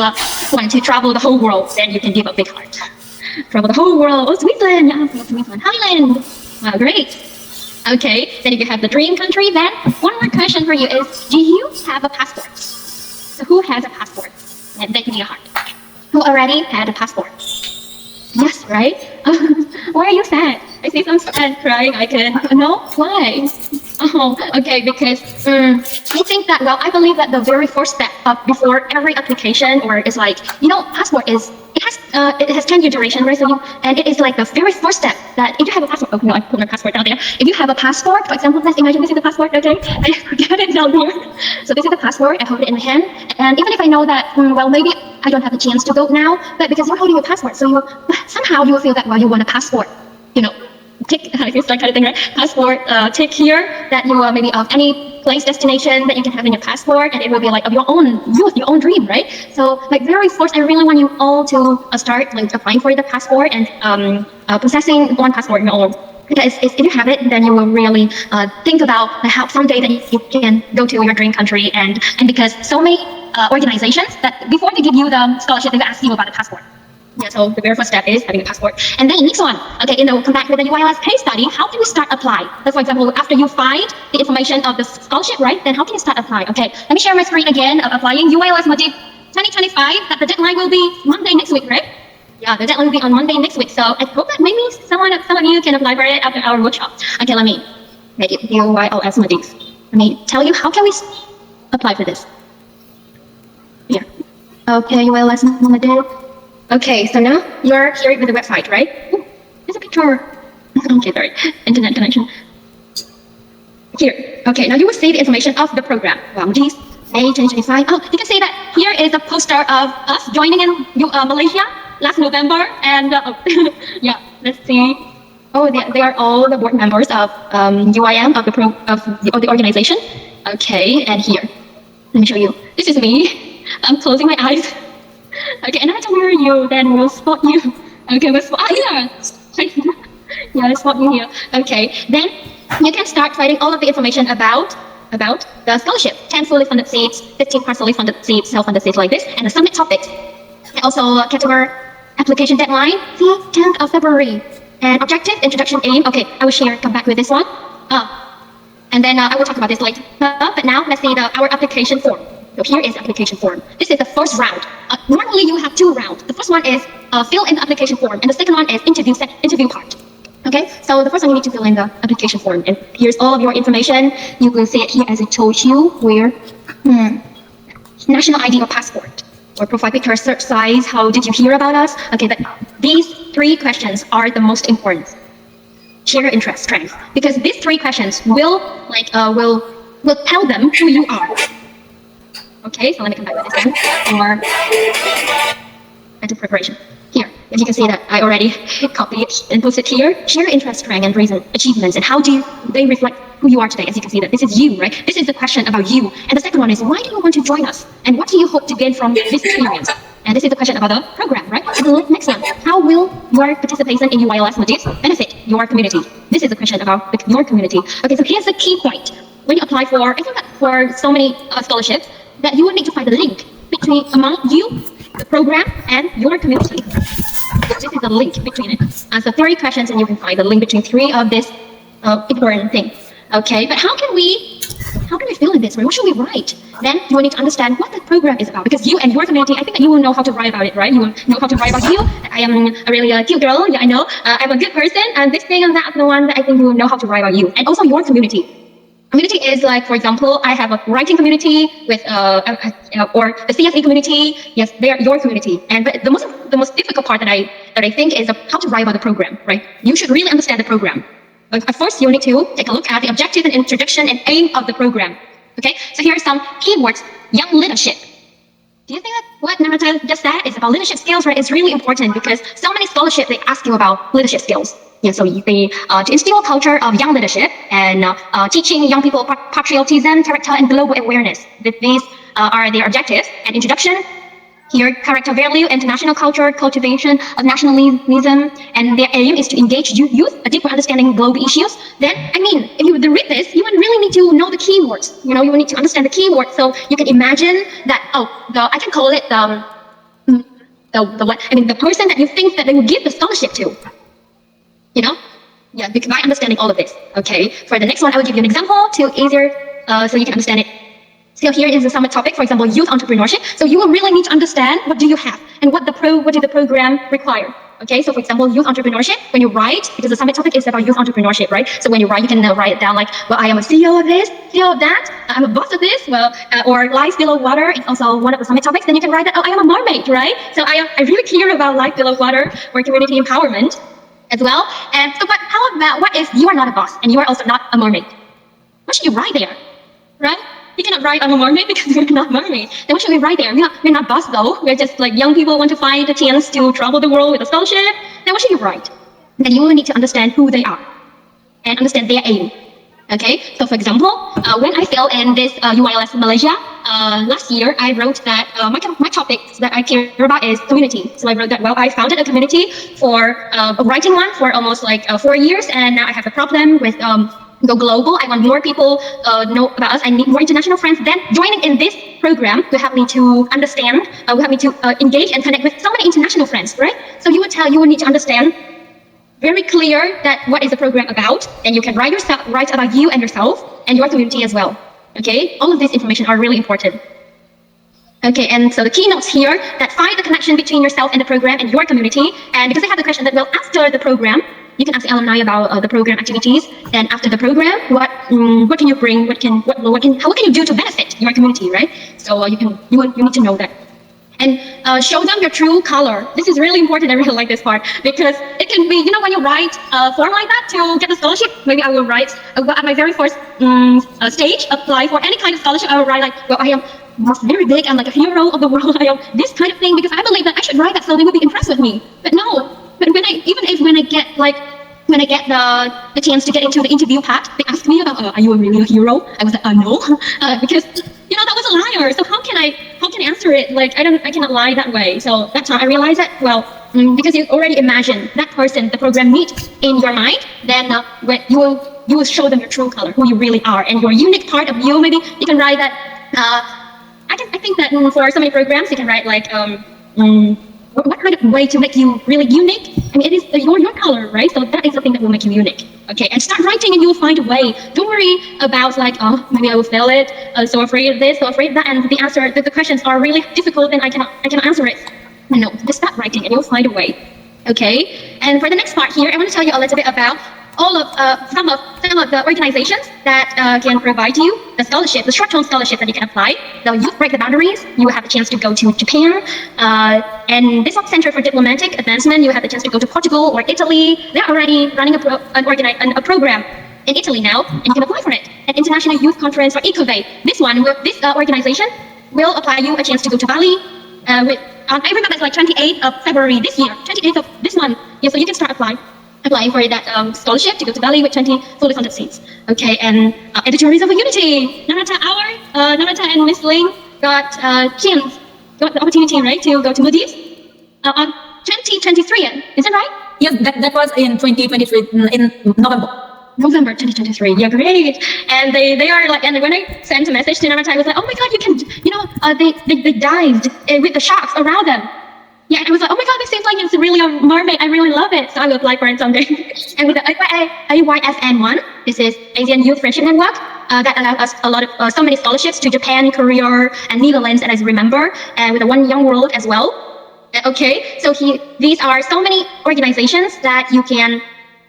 want to travel the whole world, then you can give a big heart. Travel the whole world. Oh, Switzerland, yeah, Switzerland, Thailand. Wow, great. Okay, then if you have the dream country, then one more question for you is, do you have a passport? So who has a passport? And then give me a heart. Who already had a passport? Yes, right? Why are you sad? I see some sad crying. No? Why? Oh, okay, because I think that, I believe that the very first step before every application, or is passport it has 10-year duration, right? And it is like the very first step that if you have a passport, I put my passport down there. If you have a passport, for example, let's imagine this is the passport, okay? I get it down here. So this is the passport, I hold it in my hand. And even if I know that, maybe I don't have a chance to go now, but because you're holding a passport, so somehow you will feel that, you want a passport, tick, it's that kind of thing, right? Passport, tick here, that you maybe of any place, destination that you can have in your passport, and it will be of your own youth, your own dream, right? So very first, I really want you all to start applying for the passport and possessing one passport in your own. Because if you have it, then you will really think about how someday that you can go to your dream country, and because so many organizations that before they give you the scholarship, they will ask you about the passport. Yeah, so the very first step is having a passport. And then next one, okay, come back with the UILS case study, how can we start apply? So for example, after you find the information of the scholarship, right, then how can you start apply? Okay, let me share my screen again of applying UILS Maldives 2025, that the deadline will be Monday next week, right? Yeah, the deadline will be on Monday next week. So I hope that maybe some of you can apply for it after our workshop. Okay, let me make it UILS Maldives. let me tell you how can we apply for this. Here. Okay, well, let's move it. Okay, so now you're here with the website, right? Ooh, there's a picture. Okay, sorry, internet connection. Here, okay, now you will see the information of the program. Wow, geez, May 2025. Oh, you can see that here is a poster of us joining in Malaysia last November, and yeah, let's see. Oh, they are all the board members of UIM of the organization. Okay, and here, let me show you. This is me. I'm closing my eyes. Okay, and I tell where you, then we'll spot you. Okay, we'll spot here. Yeah, let's spot you here. Okay, then you can start writing all of the information about the scholarship. 10 fully funded seats, 15 partially funded seats, self-funded seats like this, and the submit topics. And also category application deadline, the 10th of February. And objective, introduction, aim. Okay, I will come back with this one. And then I will talk about this later. But now let's see our application form. So here is the application form. This is the first round. Normally you have 2 rounds. The first one is fill in the application form, and the second one is interview part. Okay, so the first one you need to fill in the application form, and here's all of your information. You will see it here as I told you, where national ID or passport, or profile picture, search size, how did you hear about us? Okay, but these 3 questions are the most important. Share your interest, strength, because these 3 questions will tell them who you are. Okay, so let me come back with this again, or mental preparation. Here, as you can see that I already copied and posted here. Share your interest, strength, and reason, achievements, and how do they reflect who you are today? As you can see that this is you, right? This is the question about you. And the second one is, why do you want to join us? And what do you hope to gain from this experience? And this is the question about the program, right? And the next one, how will your participation in UILS modules benefit your community? This is the question about your community. Okay, so here's the key point. When you apply for, I think that for so many scholarships, that you will need to find the link among you, the program, and your community. This is the link between it. So 3 questions, and you can find the link between 3 of this important things. Okay, but how can we fill in this? Right? What should we write? Then you will need to understand what the program is about, because you and your community, I think that you will know how to write about it, right? You will know how to write about you. I am a really cute girl. Yeah, I know. I'm a good person, and this thing and that, the one that I think you will know how to write about you, and also your community. Community is like, for example, I have a writing community with, or the CSE community. Yes, they are your community. And but the most difficult part that I think is how to write about the program, right? You should really understand the program. But first, you need to take a look at the objective and introduction and aim of the program. Okay, so here are some keywords. Young leadership. Do you think that what Namrata just said is about leadership skills, right? It's really important because so many scholarships, they ask you about leadership skills. Yeah, so they to instill a culture of young leadership and teaching young people patriotism, character, and global awareness. These are their objectives. And introduction, here, character value, international culture, cultivation of nationalism, and their aim is to engage youth, a deeper understanding of global issues. Then, I mean, if you read this, you would really need to know the keywords. You know, you will need to understand the keywords, so you can imagine that. I can call it the person that you think that they will give the scholarship to. You know, yeah, by understanding all of this. Okay, for the next one, I will give you an example to easier, so you can understand it. So here is the summit topic, for example, youth entrepreneurship. So you will really need to understand what do you have and what did the program require. Okay, so for example, youth entrepreneurship, when you write, because the summit topic is about youth entrepreneurship, right? So when you write, you can write it down like, well, I am a CEO of this, CEO of that, I'm a boss of this, or life below water is also one of the summit topics. Then you can write that, oh, I am a mermaid, right? So I really care about life below water or community empowerment as well. And so, but how about what if you are not a boss and you are also not a mermaid? What should you write there, right? You cannot write I'm a mermaid because you're not a mermaid. Then what should we write there? We're not boss though. We're just like young people want to find a chance to travel the world with a scholarship. Then what should you write? Then you will need to understand who they are and understand their aim. Okay, so for example, when I fell in this UILS Malaysia last year, I wrote that my topics that I care about is community. So I wrote that, well, I founded a community for writing one for almost like 4 years, and now I have a problem with go global. I want more people know about us. I need more international friends. Then joining in this program will help me to understand, will help me to engage and connect with so many international friends, right? So you will need to understand very clear that what is the program about, and you can write about you and yourself and your community as well. Okay, all of this information are really important. Okay, and so the keynotes here that find the connection between yourself and the program and your community. And because I have the question that, well, after the program, You can ask the alumni about the program activities. Then after the program, what can you bring? What can you do to benefit your community, right? So you need to know that. And show them your true color. This is really important. I really like this part because it can be, when you write a form like that to get the scholarship, maybe I will write at my very first stage, apply for any kind of scholarship. I will write like, well, I am very big. I'm like a hero of the world. I am this kind of thing because I believe that I should write that so they would be impressed with me. But no, but when I get the chance to get into the interview part, they ask me about, are you really a hero? I was like, no, because that was a liar. So how can I answer it? Like I cannot lie that way. So that's how I realized that. Well, because you already imagine that person, the program meet in your mind, then when you will show them your true color, who you really are, and your unique part of you. Maybe you can write that. I think that for so many programs, you can write like what kind of way to make you really unique? I mean, it is your color, right? So that is the thing that will make you unique. Okay, and start writing and you will find a way. Don't worry about like, oh, maybe I will fail it. So afraid of this, so afraid of that, and the questions are really difficult and I cannot answer it. No, just start writing and you'll find a way. Okay, and for the next part here, I want to tell you a little bit about all of some of the organizations that can provide you the scholarship, the short-term scholarship that you can apply. The Youth Break the Boundaries, you will have the chance to go to Japan, and this Center for Diplomatic Advancement, you have the chance to go to Portugal or Italy. They're already running a program in Italy now, and you can apply for it. An International Youth Conference or ECOVE. This organization will apply you a chance to go to Bali. I remember it's like 28th of February this year, 28th of this month. Yeah, so you can start applying for that scholarship to go to Bali with 20 fully funded seats. Okay, and Editorials of Unity. Namrata and Miss Ling got the opportunity, right, to go to Maldives on 2023. Is that right? Yes, that was in 2023 in November 2023. Yeah, great. And they are like, and when I sent a message to Namrata, I was like, oh my God, you can, they dived with the sharks around them. Yeah, and I was like, oh my God, this seems like it's really a mermaid. I really love it. So I will apply for it someday. And with the AYFN1, this is Asian Youth Friendship Network, that allowed us so many scholarships to Japan, Korea, and Netherlands, and as I remember, and with the One Young World as well. Okay, so these are so many organizations that you can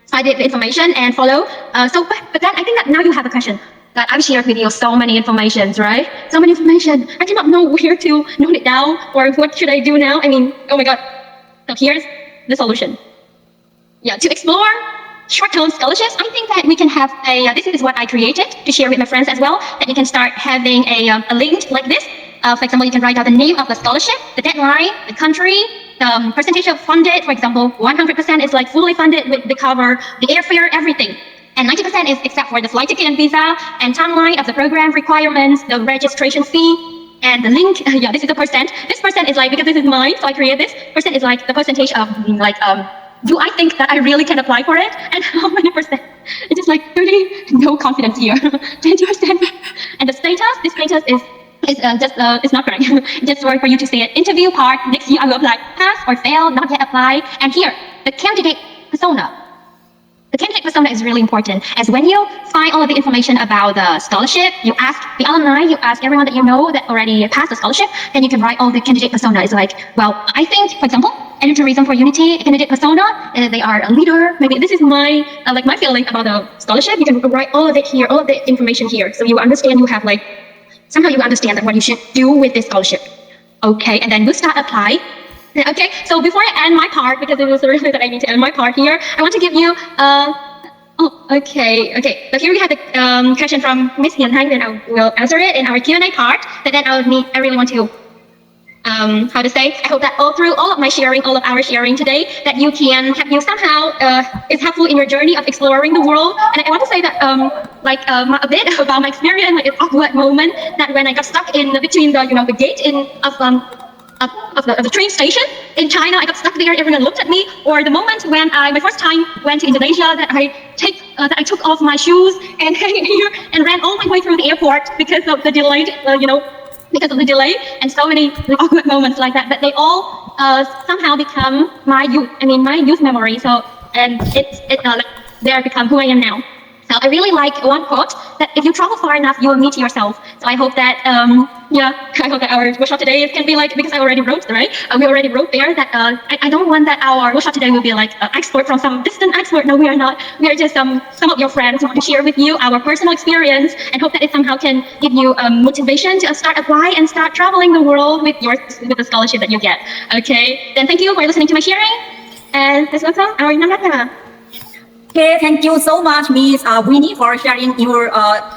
find the information and follow. But then I think that now you have a question. That I've shared with you so many informations, right? So many information. I cannot know where to note it down or what should I do now. I mean, oh my God. So here's the solution. Yeah, to explore short-term scholarships, I think that we can have this is what I created to share with my friends as well, that you can start having a link like this. For example, you can write out the name of the scholarship, the deadline, the country, the percentage of funded. For example, 100% is like fully funded with the cover, the airfare, everything. And 90% is except for the flight ticket and visa and timeline of the program requirements, the registration fee, and the link. Yeah, this is the percent. This percent is like, because this is mine, so I create this. Percent is like the percentage of like, do I think that I really can apply for it? And how many percent? It's just like 30, no confidence here. 20%. And the status, this status is it's not correct. Just for you to see it. Interview part, next year I will apply, pass or fail, not yet apply. And here, the candidate persona. The candidate persona is really important, as when you find all of the information about the scholarship, you ask the alumni, you ask everyone that you know that already passed the scholarship, then you can write all the candidate persona. It's like, well, I think, for example, Editorism for Unity, candidate persona, they are a leader. Maybe this is my my feeling about the scholarship. You can write all of it here, all of the information here, so you understand. You have somehow you understand that what you should do with this scholarship. Okay, and then we'll start apply. Okay, so before I end my part, because it was really that I need to end my part here, I want to give you, okay. So here we have the question from Miss Hian Hang, then I will answer it in our Q&A part, but then I really want to, I hope that through all of my sharing, all of our sharing today, that you somehow, is helpful in your journey of exploring the world. And I want to say that, a bit about my experience, like an awkward moment that when I got stuck in between the gate of the train station in China, I got stuck there. Everyone looked at me. Or the moment when my first time went to Indonesia, that I took off my shoes and and ran all my way through the airport because of the delay. Because of the delay, and so many awkward moments like that. But they all somehow become my youth memory. So and they are become who I am now. So I really like one quote that if you travel far enough, you will meet yourself. So I hope that Yeah, I hope that our workshop today can be like, because I already wrote, right? We already wrote there that I don't want that our workshop today will be like expert from some distant expert. No, we are not. We are just some of your friends who want to share with you our personal experience and hope that it somehow can give you motivation to start apply and start traveling the world with the scholarship that you get. Okay, then thank you for listening to my sharing. And let's welcome our Namrata. Okay, thank you so much, Ms. Winnie, for sharing your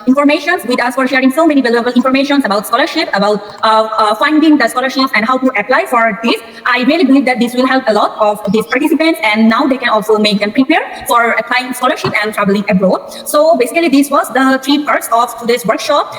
information with us, for sharing so many valuable information about scholarship, about finding the scholarships and how to apply for this. I really believe that this will help a lot of these participants, and now they can also make them prepare for applying scholarship and traveling abroad. So basically, this was the 3 parts of today's workshop.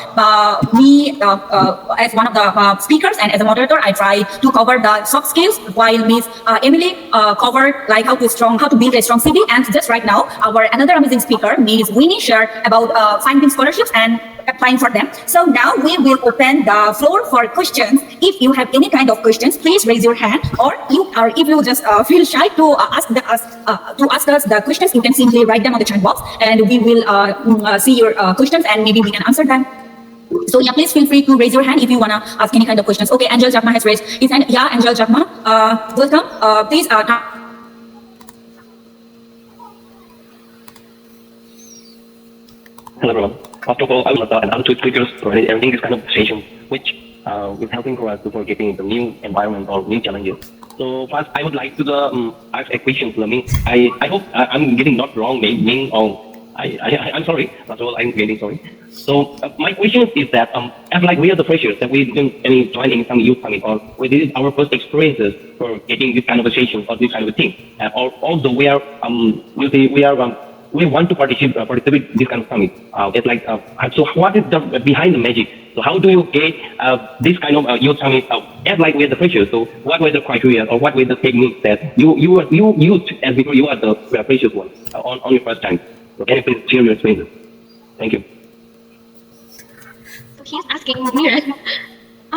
As one of the speakers and as a moderator, I try to cover the soft skills, while Ms. Emily covered like how to build a strong CV. And just right now, our another amazing speaker, Ms. Winnie, shared about finding scholarships and applying for them. So now we will open the floor for questions. If you have any kind of questions, please raise your hand, or if you just feel shy to ask us the questions, you can simply write them on the chat box, and we will see your questions and maybe we can answer them. So yeah, please feel free to raise your hand if you wanna ask any kind of questions. Okay, Angel Jagma has raised his hand. Yeah, Angel Jagma, welcome. Please. Hello everyone. First of all, I will start and other 2 speakers provided everything this kind of session, which is helping for us to forgetting the new environment or new challenges. So first, I would like to ask a question to me. I hope I'm getting not wrong, meaning I'm sorry. First of all, I'm really sorry. So my question is that as like we are the freshers that we didn't join any some youth summit, or this is our first experiences for getting this kind of a session or this kind of a thing. Or although we are we want to participate this kind of summit. It's like so what is the behind the magic? So how do you get this kind of youth summit as like we are the freshers? So what were the criteria or what were the techniques that you used as before you are the freshers one on your first time? So can you please share your experiences? Thank you. So he's asking me, right?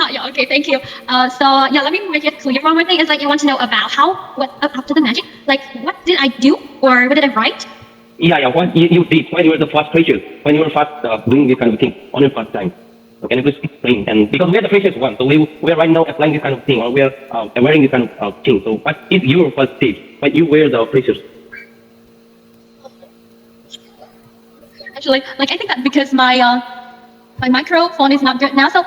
Yeah, okay, thank you. So yeah, let me make it clear. One more thing is like you want to know about what after the magic, like what did I do or what did I write? Yeah, what you did when you were the first freshers, when you were first doing this kind of thing on your first time. So can you please explain? And because we are the freshers one, so we are right now applying this kind of thing, or we are wearing this kind of thing. So what is your first stage when you were the freshers? Actually, like I think that because my microphone is not good now, so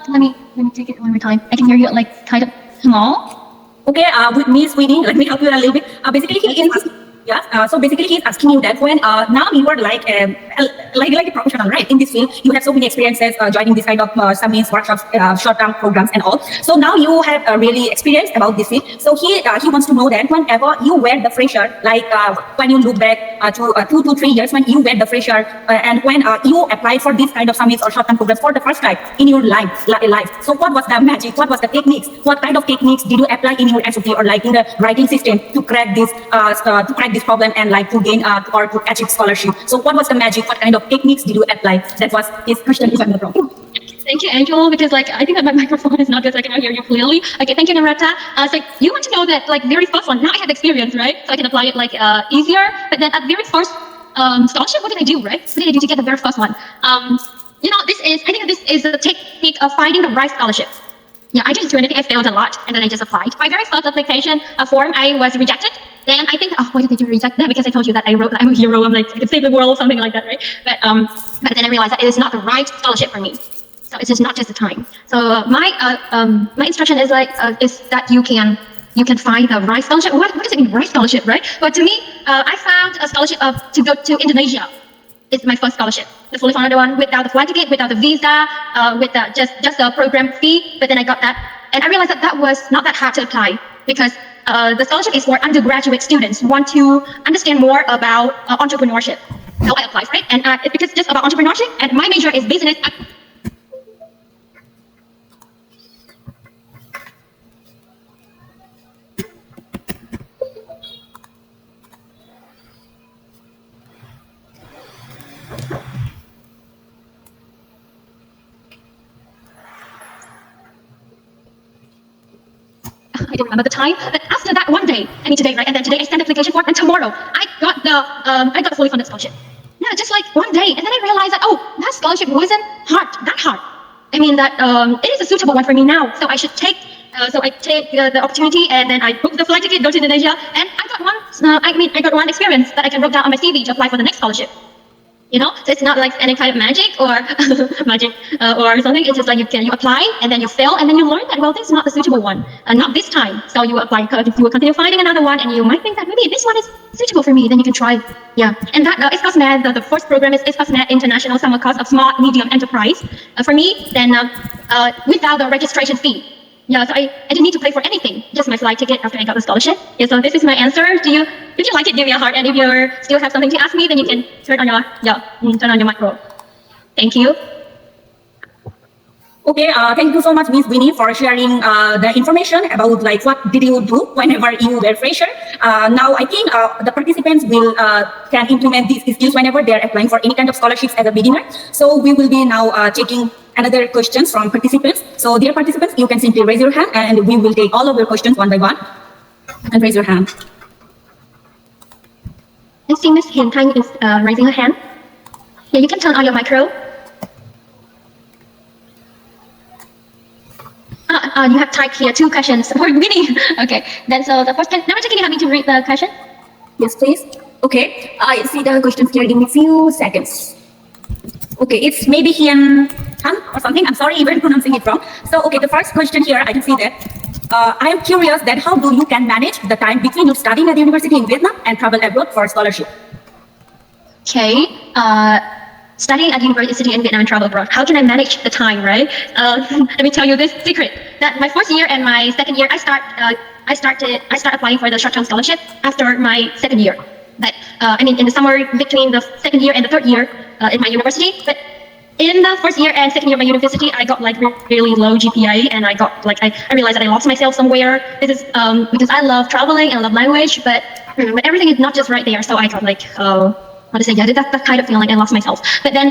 let me take it one more time. I can hear you like kind of small. Okay, with Ms. Winnie, let me help you a little bit. Basically, he is so basically, he's asking you that when now you are like a professional, right? In this field, you have so many experiences joining this kind of summits, workshops, short-term programs, and all. So now you have really experience about this field. So he wants to know that whenever you were the fresher, like when you look back to 2 to 3 years when you were the fresher, and when you applied for this kind of summits or short-term programs for the first time in your life. So what was the magic? What was the techniques? What kind of techniques did you apply in your SOP or like in the writing system to crack this problem and like to gain or to achieve scholarship? So what was the magic? What kind of techniques did you apply? That was his question, if I'm not wrong. Thank you, Angel, because like I think that my microphone is not good, so I cannot hear you clearly. Okay, thank you, Namrata. So you want to know that like very first one. Now I have experience, right? So I can apply it like easier. But then at the very first scholarship, what did I do, right? What did I do to get the very first one? I think this is the technique of finding the right scholarship. Yeah, I didn't do anything. I failed a lot, and then I just applied. My very first application form, I was rejected. Then I think, why did they reject that? Because I told you that I wrote that I'm a hero. I'm like, I could save the world, something like that, right? But then I realized that it is not the right scholarship for me. So it's just not just the time. So my instruction is like is that you can find the right scholarship. What does it mean, right scholarship, right? But to me, I found a scholarship to go to Indonesia. It's my first scholarship, the fully funded one, without the flight ticket, without the visa, with just the program fee. But then I got that, and I realized that was not that hard to apply because the scholarship is for undergraduate students who want to understand more about entrepreneurship. So I applied for it, and because it's just about entrepreneurship, and my major is business. I don't remember the time, but after that one day, I mean today, right? And then today I sent the application form, and tomorrow I got the fully funded scholarship. Yeah, just like one day, and then I realized that that scholarship wasn't that hard. I mean that it is a suitable one for me now. So I should take. So I take the opportunity and then I book the flight ticket, go to Indonesia, and I got one. I got one experience that I can write down on my CV to apply for the next scholarship. You know, so it's not like any kind of magic or magic or something. It's just like you apply and then you fail and then you learn that, well, this is not the suitable one, not this time. So you apply, you will continue finding another one, and you might think that maybe this one is suitable for me. Then you can try. Yeah, and that ISCASMED, the first program is ISCASMED International Summer Course of Small Medium Enterprise. For me, then without the registration fee. Yeah, so I didn't need to pay for anything, just my flight ticket after I got the scholarship. Yeah, so this is my answer. If you like it, give me a heart, and if you still have something to ask me, then you can turn on your micro. Thank you. Okay, thank you so much, Miss Winnie, for sharing the information about like what did you do whenever you were fresher. Now I think the participants will can implement these skills whenever they are applying for any kind of scholarships as a beginner. So we will be now taking another questions from participants. So dear participants, you can simply raise your hand and we will take all of your questions one by one. And raise your hand. I see Miss Hian Thanh is raising her hand. Yeah, you can turn on your micro. You have typed here 2 questions for Winnie. Okay, then so the first question, can you help me to read the question? Yes, please. Okay, I see the questions here. Give me a few seconds. Okay, it's maybe Hian Thanh or something. I'm sorry if I'm pronouncing it wrong. So, okay, the first question here, I can see that. I am curious that how do you can manage the time between you studying at the university in Vietnam and travel abroad for scholarship? Okay, studying at university in Vietnam and travel abroad. How can I manage the time, right? Let me tell you this secret. That my first year and my second year, I start applying for the short-term scholarship after my second year. But I mean, in the summer between the second year and the third year in my university. But in the first year and second year of my university, I got like really low GPA, and I got like I realized that I lost myself somewhere. This is because I love traveling and I love language, but everything is not just right there. So I got like how to say, yeah, that kind of feeling, I lost myself. But then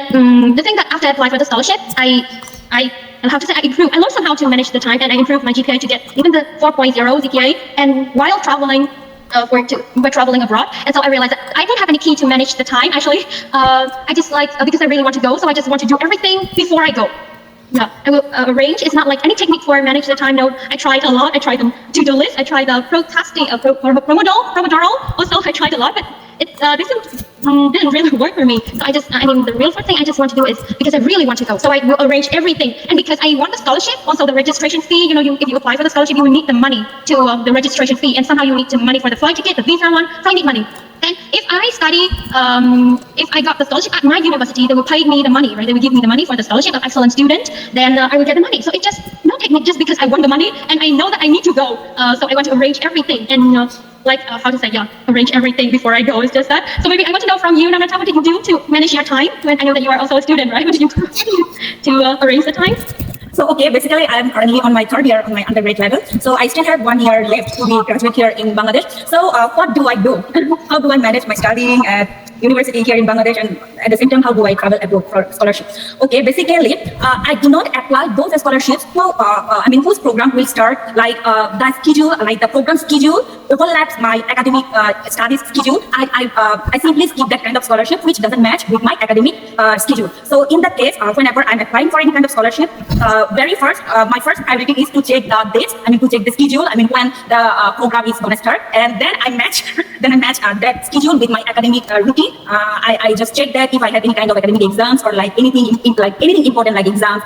the thing that after I applied for the scholarship, I have to say I improved. I learned somehow to manage the time, and I improved my GPA to get even the 4.0 GPA. And while traveling. We're traveling abroad, and so I realized that I don't have any key to manage the time. Actually, I just like because I really want to go, so I just want to do everything before I go. Yeah, I will arrange. It's not like any technique for manage the time. No, I tried a lot. I tried the to-do list. I tried the Pomodoro. Also, I tried a lot, but it didn't really work for me. So I mean, the real first thing I just want to do is because I really want to go. So I will arrange everything, and because I want the scholarship, also the registration fee. You know, if you apply for the scholarship, you will need the money to the registration fee, and somehow you need the money for the flight ticket, the visa one. So I need money. Then if I study, if I got the scholarship at my university, they will pay me the money, right? They will give me the money for the scholarship of excellent student. Then I will get the money. So it just no technique, just because I want the money and I know that I need to go. So I want to arrange everything and how to say, arrange everything before I go. It's just that. So maybe I want to know from you, Namrata, what did you do to manage your time? When I know that you are also a student, right? What did you do to arrange the time? So, okay, basically, I'm currently on my 3rd year on my undergrad level. So, I still have 1 year left to be graduate here in Bangladesh. So, what do I do? How do I manage my studying at university here in Bangladesh, and at the same time, how do I travel abroad for scholarships? Okay, basically, I do not apply those scholarships whose program will start like the schedule, like the program schedule overlaps my academic studies schedule. I simply skip that kind of scholarship which doesn't match with my academic schedule. So in that case, whenever I'm applying for any kind of scholarship, my first priority is to check the dates. To check the schedule. When the program is gonna start, and then I match that schedule with my academic routine. I just check that if I have any kind of academic exams or like anything important like exams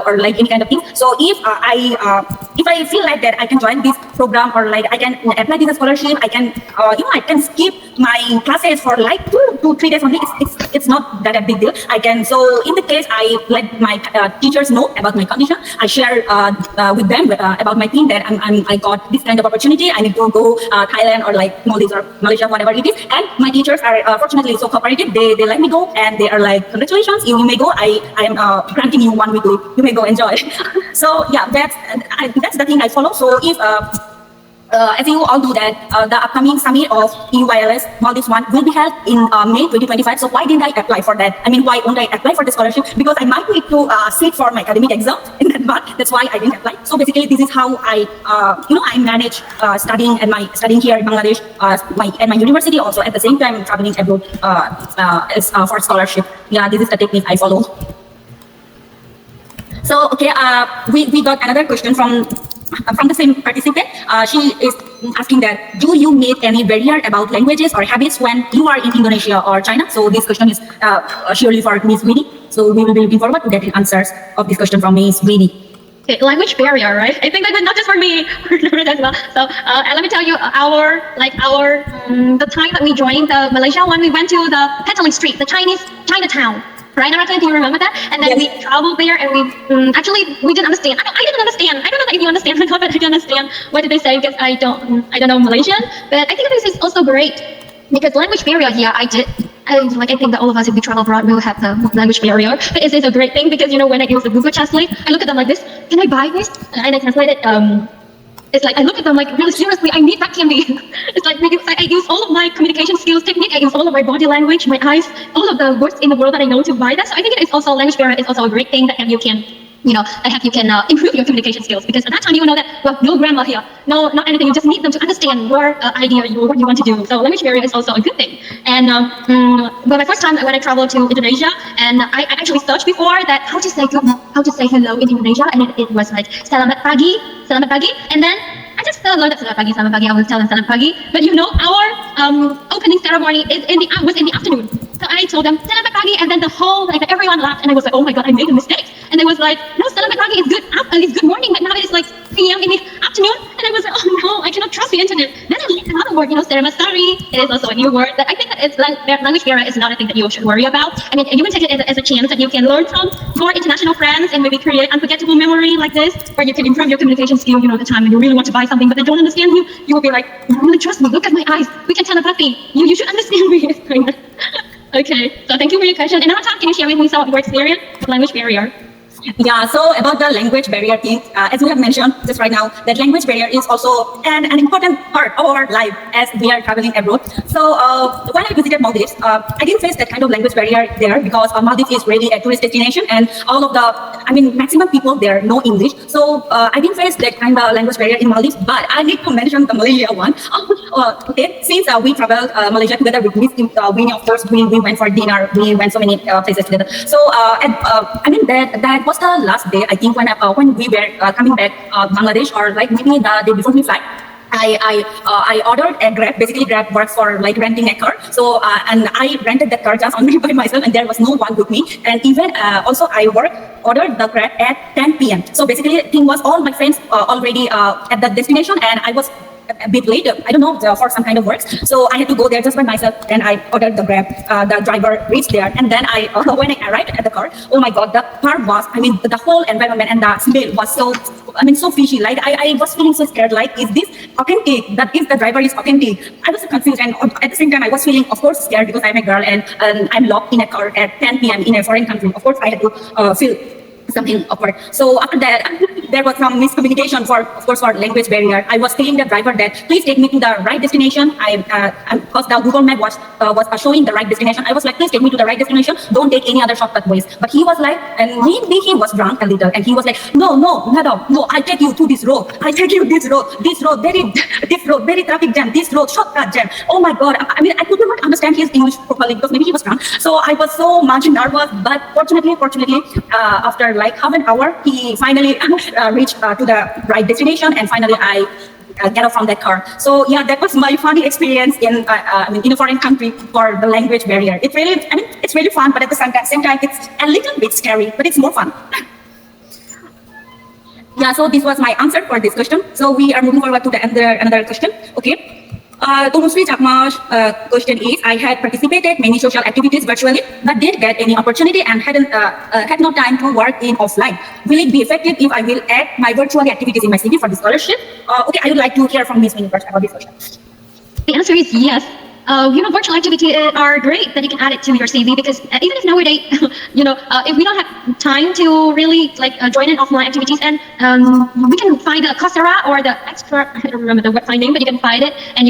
or like any kind of thing. So if I feel like that I can join this program or like I can apply this scholarship, I can skip my classes for like 2 to 3 days only. It's not that a big deal. So in the case, I let my teachers know about my condition. I share with them about my thing that I got this kind of opportunity. I need to go Thailand or like Maldives or Malaysia, whatever it is. And my teachers are fortunately so cooperative. They let me go, and they are like, congratulations, you may go. I am granting you 1 week leave. You may go enjoy. So yeah, that's the thing I follow. So if as you all do that, the upcoming summit of EUYLS Maldives 1 will be held in May 2025. So why didn't I apply for that? Why won't I apply for the scholarship? Because I might need to sit for my academic exam in that month. That's why I didn't apply. So basically, this is how I manage studying here in Bangladesh at my university. Also at the same time traveling abroad for scholarship. Yeah, this is the technique I follow. So, okay, we got another question from the same participant. She is asking that, do you meet any barrier about languages or habits when you are in Indonesia or China? So this question is surely for Miss Winnie. So we will be looking forward to getting answers of this question from Miss Winnie. Okay, language barrier, right? I think that not just for me, for Nurul as well. So and let me tell you, the time that we joined Malaysia, when we went to the Petaling Street, the Chinatown. Right, Naraka, do you remember that? And then Yes. we traveled there, and we didn't understand. I didn't understand. I don't know if you understand, but I didn't understand what did they say because I don't know Malaysian. But I think this is also great because language barrier here. I think that all of us, if we travel abroad, we will have the language barrier. But it is a great thing because when I use the Google Translate, I look at them like this. Can I buy this? And I translate it. It's like I look at them like really seriously. I need that candy. It's like I use all of my communication skills technique. I use all of my body language, my eyes, all of the words in the world that I know to buy that. So I think it is also language barrier is also a great thing that you can improve your communication skills because at that time you know that no grammar here, not anything. You just need them to understand your idea, what you want to do. So language barrier is also a good thing. And but my first time when I traveled to Indonesia, and I actually searched before that how to say hello in Indonesia, and it was like selamat pagi, and then I just learned that selamat pagi. I was telling selamat pagi, but our opening ceremony was in the afternoon. So I told them selamat pagi, and then everyone laughed, and I was like, oh my god, I made a mistake. And they was like, no, selamat pagi is good morning, but now it is like PM in the afternoon. And I was like, oh no, I cannot trust the internet. Then I learned another word, selamat sari. It is also a new word that I think that language barrier is not a thing that you should worry about. I mean, you can take it as a chance that you can learn from your international friends and maybe create unforgettable memory like this, where you can improve your communication skill. The time when you really want to buy something, but they don't understand you, you will be like, really trust me, look at my eyes, we can telepathy. You should understand me. Okay, so thank you for your question. And Anata, can you share with me some of your experience with language barrier? Yeah, so about the language barrier thing, as we have mentioned just right now, that language barrier is also an important part of our life as we are traveling abroad. So when I visited Maldives, I didn't face that kind of language barrier there because Maldives is really a tourist destination and all of maximum people there know English. So I didn't face that kind of language barrier in Maldives, but I need to mention the Malaysia one. Okay, since we traveled Malaysia together with Miss Winnie, of course, we went for dinner, we went so many places together. So that was the last day, I think, when we were coming back Bangladesh, or like maybe the day before we fly. I ordered a Grab. Basically, Grab works for like renting a car. So and I rented that car just only by myself, and there was no one with me. And even also I ordered the Grab at 10 p.m. So basically, thing was all my friends already at the destination, and I was a bit late. I don't know for some kind of works. So I had to go there just by myself. And I ordered the Grab. The driver reached there, and then when I arrived at the car, oh my god, the car was, the whole environment and the smell was so fishy. Like I was feeling so scared. Like, is this authentic? That if the driver is authentic, I was so confused. And at the same time, I was feeling, of course, scared because I'm a girl and I'm locked in a car at 10 p.m. in a foreign country. Of course, I had to feel something awkward. So after that, there was some miscommunication for language barrier. I was telling the driver that please take me to the right destination. Because the Google Map was showing the right destination. I was like, please take me to the right destination. Don't take any other shortcut ways. But he was like, and maybe he was drunk a little, and he was like, no, madam, no, I take you to this road. I take you this road, very traffic jam, this road, shortcut jam. Oh my god! I could not understand his English properly because maybe he was drunk. So I was so much nervous. But fortunately, after like half an hour, he finally reached to the right destination, and finally I get out from that car. So yeah, that was my funny experience in a foreign country for the language barrier. It really, it's really fun, but at the same time, it's a little bit scary, but it's more fun. Yeah, so this was my answer for this question. So we are moving forward to the another question. Okay. To Musri Chakma's question is, I had participated many social activities virtually, but didn't get any opportunity and had no time to work in offline. Will it be effective if I will add my virtual activities in my CV for the scholarship? Okay, I would like to hear from Ms. Winnie first about this question. The answer is yes. Virtual activities are great that you can add it to your CV because even if nowadays, if we don't have time to really join in offline activities, and we can find a Coursera or the extra, I don't remember the website name, but you can find it and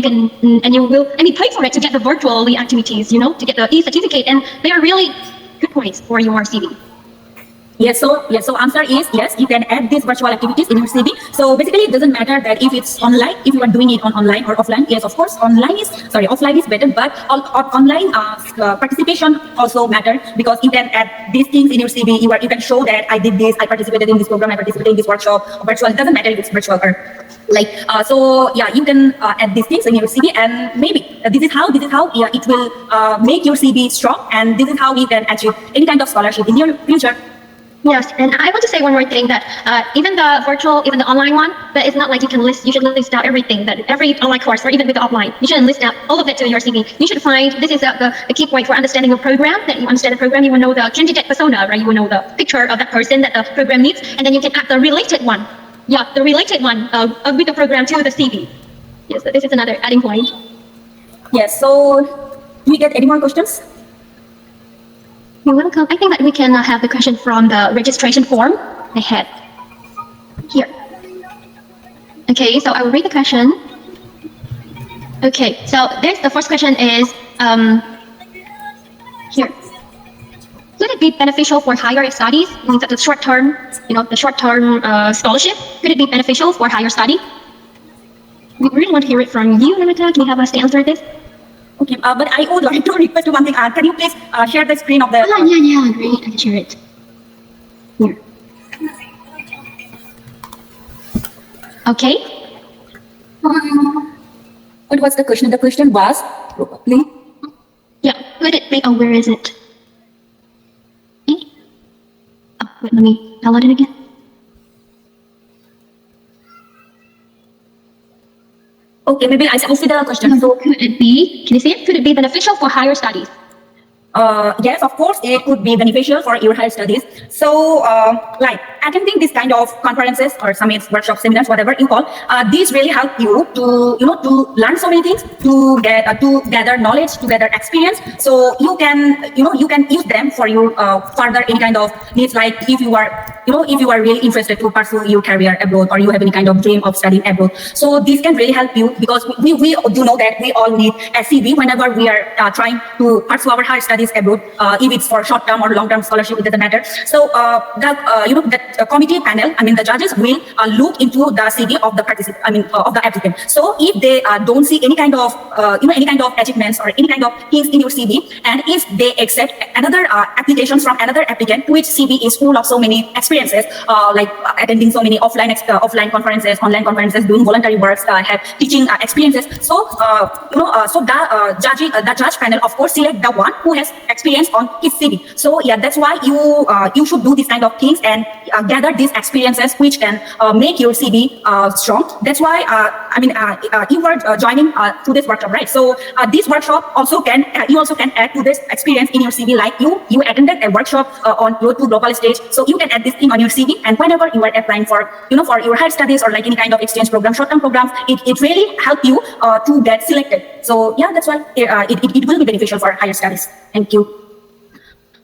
you pay for it to get the virtual activities, to get the e-certificate, and they are really good points for your CV. So answer is yes, you can add these virtual activities in your CV. So basically it doesn't matter that if it's online, if you are doing it on online or offline. Yes, of course, offline is better, but online participation also matter, because you can add these things in your CV. You can show that I did this, I participated in this program, I participated in this workshop. Virtual, it doesn't matter if it's virtual or you can add these things in your CV, and maybe this is how it will make your CV strong, and this is how you can achieve any kind of scholarship in your future. Yes, and I want to say one more thing, that even the virtual, even the online one, but it's not like you should list out everything, that every online course, or even with the offline, you shouldn't list out all of it to your CV. You should find, this is the key point for understanding your program, that you understand the program, you will know the candidate persona, right? You will know the picture of that person that the program needs, and then you can add the related one. Yeah, the related one with the program to the CV. Yes, so this is another adding point. Yes, so do we get any more questions? You're welcome. I think that we can have the question from the registration form I had here. Okay, so I will read the question. Okay, so the first question is here. Could it be beneficial for higher studies? The short-term, scholarship. Could it be beneficial for higher study? We really want to hear it from you, Namrata. Can you help us to answer this? Okay, but I would like to request one thing. Can you please share the screen of the... Yeah, great. I can share it. Here. Okay. What was the question? The question was, please? Yeah, where is it? Okay. Oh, wait, let me download it again. Okay, maybe I see the question. So could it be, can you see it? Could it be beneficial for higher studies? Yes, of course, it could be beneficial for your higher studies. So, like attending this kind of conferences or summits, workshops, seminars, whatever you call, these really help you to, to learn so many things, to gather knowledge, to gather experience. So you can, you can use them for your further any kind of needs. Like if you are, if you are really interested to pursue your career abroad, or you have any kind of dream of studying abroad. So this can really help you, because we do know that we all need a CV whenever we are trying to pursue our higher studies abroad, if it's for short-term or long-term scholarship, it doesn't matter. So that committee panel, the judges will look into the CV of the participant, of the applicant. So if they don't see any kind of any kind of achievements or any kind of things in your CV, and if they accept another applications from another applicant which CV is full of so many experiences, like attending so many offline conferences, online conferences, doing voluntary works, have teaching experiences. So the judge panel of course select the one who has experience on his CV. So yeah, that's why you should do these kind of things and gather these experiences which can make your CV strong. That's why you were joining to this workshop, right? So this workshop also can you also can add to this experience in your CV, like you attended a workshop on Road to Global stage. So you can add this thing on your CV, and whenever you are applying for for your higher studies or like any kind of exchange program, short-term programs, it really help you to get selected. So yeah, that's why it will be beneficial for higher studies. Thank you.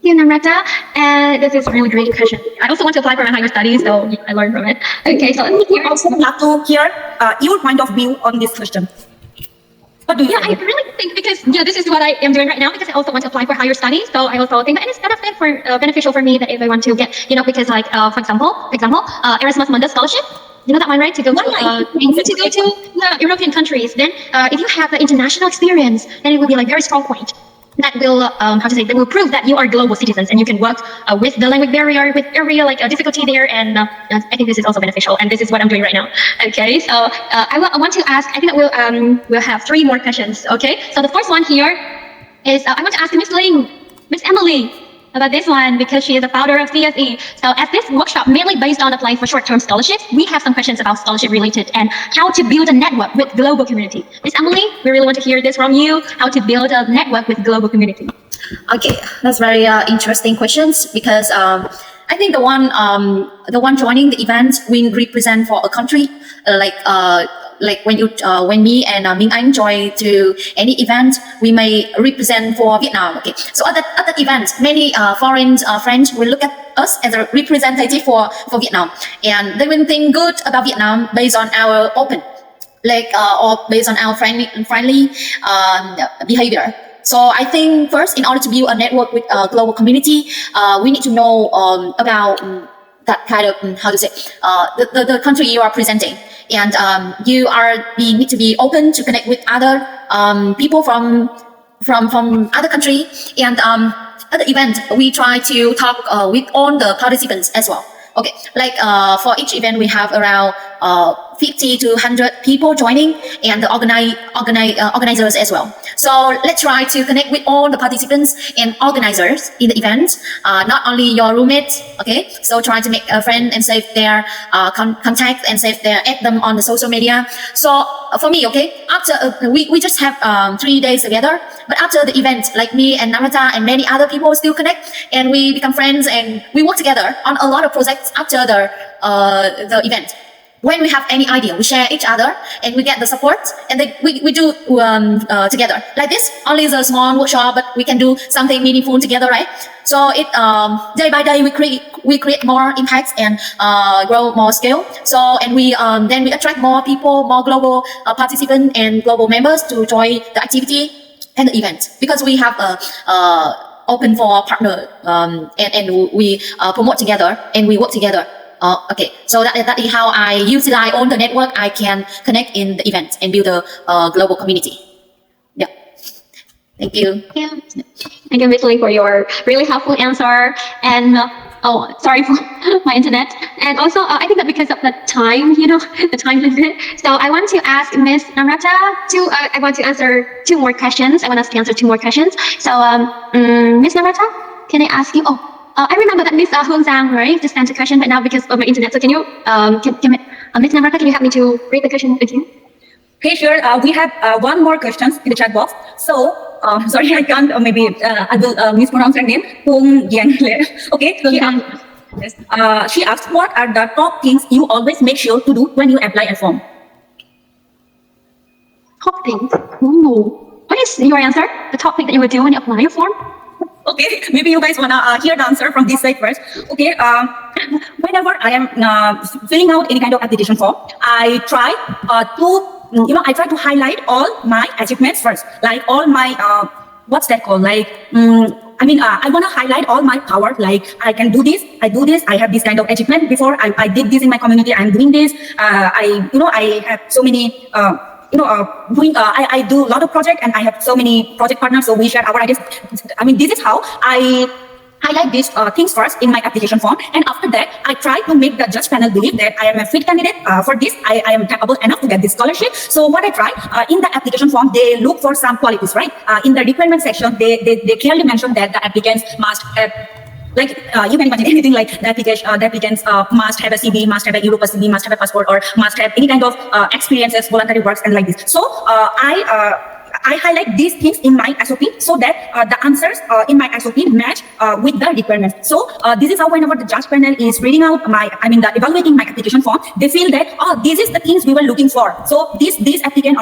Thank you, Namrata. And this is a really great question. I also want to apply for my higher studies, so I learned from it. Okay, so we also love to hear your point of view on this question. What do you think? I really think, because this is what I am doing right now, because I also want to apply for higher studies. So I also think that it's beneficial for me, that if I want to get, because like for example, Erasmus Mundus scholarship. You know that one, right? To go to European countries. Then if you have the international experience, then it will be like very strong point. That will that will prove that you are global citizens, and you can work with the language barrier, with area like difficulty there, and I think this is also beneficial, and this is what I'm doing right now. Okay, so I want to ask. I think that we'll have 3 more questions. Okay, so the first one here is I want to ask Miss Emily, about this one, because she is the founder of CSE. So as this workshop mainly based on applying for short-term scholarships, we have some questions about scholarship related and how to build a network with global community. Miss Emily, we really want to hear this from you, how to build a network with global community. Okay, that's very interesting questions, because I think the one joining the event will represent for a country, like when me and Minh Anh join to any event, we may represent for Vietnam. Okay, so at that event, many foreign friends will look at us as a representative for Vietnam, and they will think good about Vietnam based on our open, or based on our friendly behavior. So I think first, in order to build a network with a global community, we need to know about that kind of how to say the country you are presenting, and need to be open to connect with other people from other country, and at the event we try to talk with all the participants as well. Okay, like for each event we have around 50 to 100 people joining, and the organizers as well. So let's try to connect with all the participants and organizers in the event, not only your roommates. Okay, so try to make a friend and save their contact and add them on the social media. So for me, okay, after we just have 3 days together, but after the event, like me and Namrata and many other people still connect, and we become friends, and we work together on a lot of projects after the event. When we have any idea, we share each other, and we get the support, and then we do together. Like this, only is a small workshop, but we can do something meaningful together, right? So it day by day we create more impacts and grow more scale. So and we then we attract more people, more global participants and global members to join the activity and the event, because we have open for partner, and we promote together and we work together. Okay, so that is how I utilize all the network I can connect in the event and build a global community. Yeah, thank you. Yeah. Thank you, Miss Lee, for your really helpful answer. And oh, sorry for my internet. And also, I think that because of the time, the time limit. So I want to ask Miss Namrata I want to answer 2 more questions. I want us to answer 2 more questions. So, Miss Namrata, can I ask you? I remember that Miss Hong Zhang, right, just sent a question, but now because of my internet, so can you, Miss Namrata, can you help me to read the question again? Okay, sure. We have 1 more questions in the chat box. So, sorry, I can't, maybe I will mispronounce her name. Hong Yang Le. Okay. She asked, what are the top things you always make sure to do when you apply a form? Top things? Ooh. What is your answer? The top thing that you would do when you apply a form? Okay, maybe you guys wanna hear the answer from this side first. Okay, whenever I am filling out any kind of application form, I try to highlight all my achievements first, like all my what's that called? Like, I want to highlight all my power. Like, I can do this, I do this, I have this kind of achievement before. I did this in my community. I'm doing this. I have so many. I do a lot of projects, and I have so many project partners, so we share our ideas. This is how I highlight these things first in my application form, and after that, I try to make the judge panel believe that I am a fit candidate for this. I am capable enough to get this scholarship. So what I try in the application form, they look for some qualities, right? In the requirement section, they clearly mention that the applicants must have. Like, you can imagine anything like the applicants must have a CV, must have a Europe CV, must have a passport, or must have any kind of experiences, voluntary works, and like this. So I highlight these things in my SOP so that the answers in my SOP match with the requirements. So this is how whenever the judge panel is reading out evaluating my application form, they feel that, this is the things we were looking for. So this applicant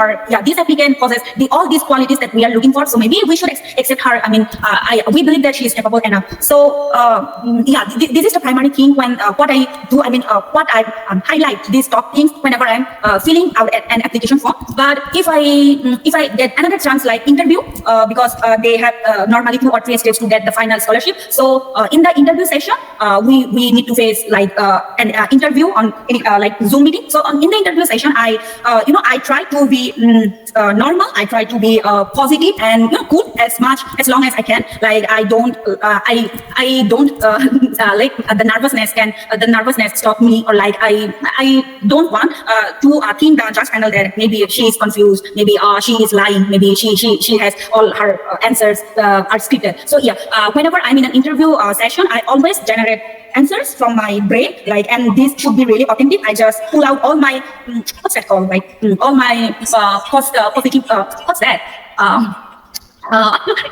possesses all these qualities that we are looking for. So maybe we should accept her. We believe that she is capable enough. So this is the primary thing when what I do. What I highlight these top things whenever I'm filling out an application form. But if I get another chance like interview, because they have normally 2 or 3 stages to get the final scholarship. So in the interview session, we need to face like an interview on like Zoom meeting. So in the interview session, I try to be normal. I try to be positive and good as long as I can. Like I don't like the nervousness stop me, or like I don't want to think the judge panel that maybe she is confused, maybe she is lying, maybe she has all her answers are scripted. So whenever I'm in an interview session, I always generate answers from my brain, like, and this should be really authentic. I just pull out all my what's that called, like all my positive what's that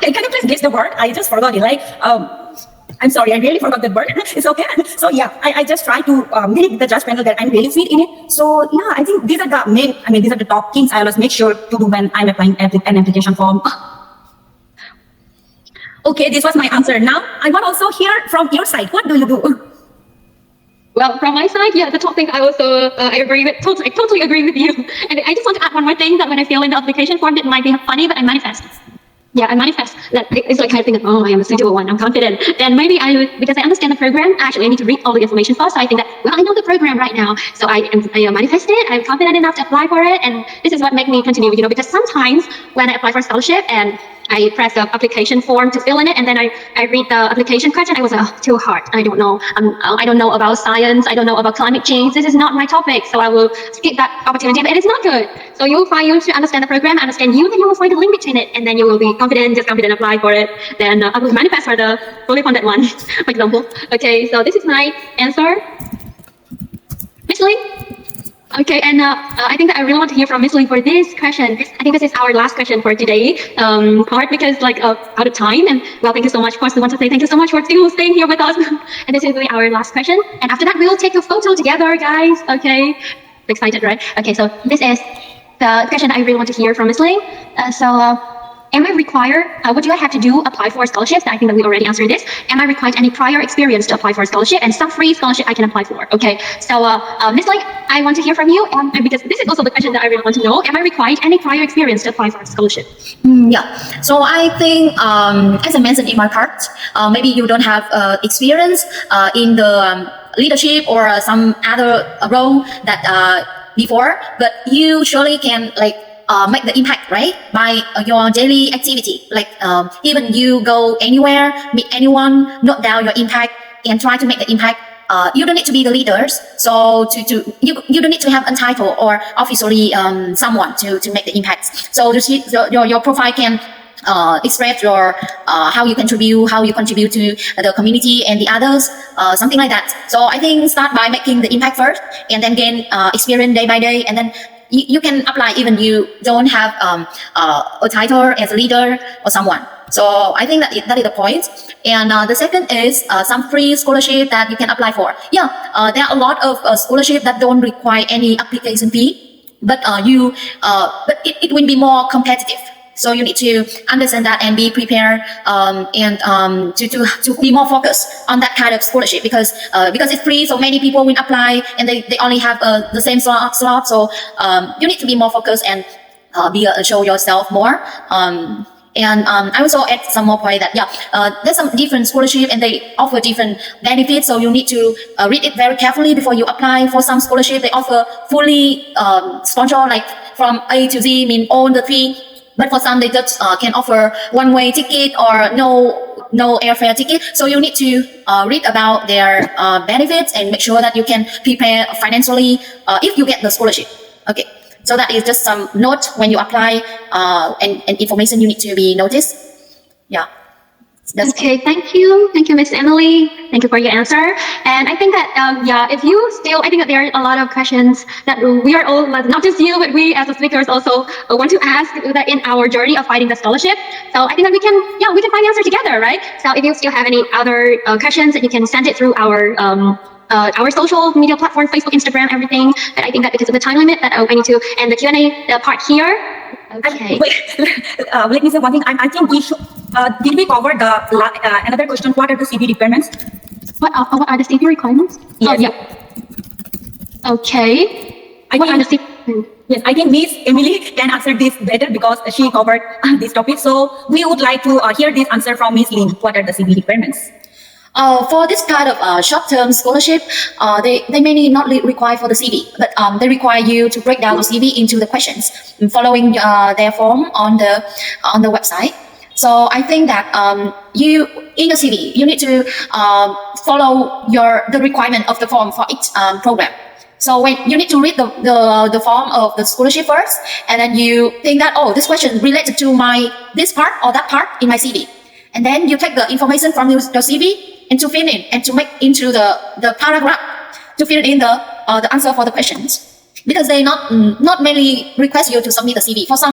can you please guess the word? I just forgot it. Like I'm sorry, I really forgot that word. It's okay. So I just try to make the judge panel that I'm really fit in it. So I think these are the main, these are the top things I always make sure to do when I'm applying an application form. Okay, this was my answer. Now I want also hear from your side. What do you do? Well, from my side, the top thing I also I totally agree with you. And I just want to add one more thing, that when I fill in the application form, it might be funny, but I manifest. yeah, I manifest that it's like kind of thinking, oh, I am a suitable one, I'm confident. Then maybe because I understand the program, actually I need to read all the information first. So I think that, well, I know the program right now. So I manifest it, I'm confident enough to apply for it. And this is what makes me continue, because sometimes when I apply for a scholarship and I press the application form to fill in it, and then I read the application question. I was like, oh, too hard. I don't know. I don't know about science. I don't know about climate change. This is not my topic, so I will skip that opportunity. But it is not good. So you will find you to understand the program, understand you, then you will find a link between it, and then you will be confident, just confident, apply for it. Then I will manifest for the fully funded one, for example. Okay, so this is my answer. Miss Lee? Okay, and I think that I really want to hear from Miss Ling for this question. I think this is our last question for today, part because out of time. And well, thank you so much. Of course, we want to say thank you so much for still staying here with us. And this is really our last question. And after that, we'll take a photo together, guys. Okay, excited, right? Okay, so this is the question that I really want to hear from Miss Ling. Am I required, what do I have to do apply for scholarships? I think that we already answered this. Am I required any prior experience to apply for a scholarship, and some free scholarship I can apply for? Okay, so Ms. Ling, I want to hear from you, and because this is also the question that I really want to know. Am I required any prior experience to apply for a scholarship? Yeah. So I think, as I mentioned in my part, maybe you don't have experience in the leadership or some other role that before, but you surely can make the impact, right? By your daily activity. Even you go anywhere, meet anyone, note down your impact and try to make the impact. You don't need to be the leaders. So you don't need to have a title or officially someone to make the impact. So your profile can express your how you contribute to the community and the others, something like that. So I think start by making the impact first, and then gain experience day by day, and then you can apply even you don't have a title as a leader or someone. So I think that is the point. And the second is some free scholarship that you can apply for. Yeah, there are a lot of scholarship that don't require any application fee, but it will be more competitive. So you need to understand that and be prepared, and to be more focused on that kind of scholarship, because it's free, so many people will apply and they only have the same slot. So you need to be more focused and show yourself more. And I also add some more point that there's some different scholarship and they offer different benefits. So you need to read it very carefully before you apply for some scholarship. They offer fully sponsor, like from A to Z, mean all the fee. But for some, they just can offer one-way ticket or no airfare ticket. So you need to read about their benefits and make sure that you can prepare financially if you get the scholarship. Okay, so that is just some note when you apply, and information you need to be noticed. Yeah. Okay, thank you, Miss Emily. Thank you for your answer. And I think that if you still, I think that there are a lot of questions that we are all, not just you, but we as the speakers also want to ask that in our journey of finding the scholarship. So I think that we can find the answer together, right? So if you still have any other questions, you can send it through our social media platform, Facebook, Instagram, everything. But I think that because of the time limit, that I need to end the Q&A part here. Okay. Let me say one thing. I think we should. Did we cover the another question? What are the CV requirements? What are the CV requirements? Yes. Oh, yeah. Okay. Yes, I think Miss Emily can answer this better because she covered this topic. So we would like to hear this answer from Miss Lin. What are the CV requirements? For this kind of short-term scholarship, they mainly not require for the CV, but they require you to break down the CV into the questions following their form on the website. So I think that you in the CV you need to follow the requirement of the form for each program. So when you need to read the form of the scholarship first, and then you think that, oh, this question related to this part or that part in my CV, and then you take the information from your CV and to fill in and to make into the paragraph to fill in the answer for the questions, because they not mainly request you to submit the CV. For some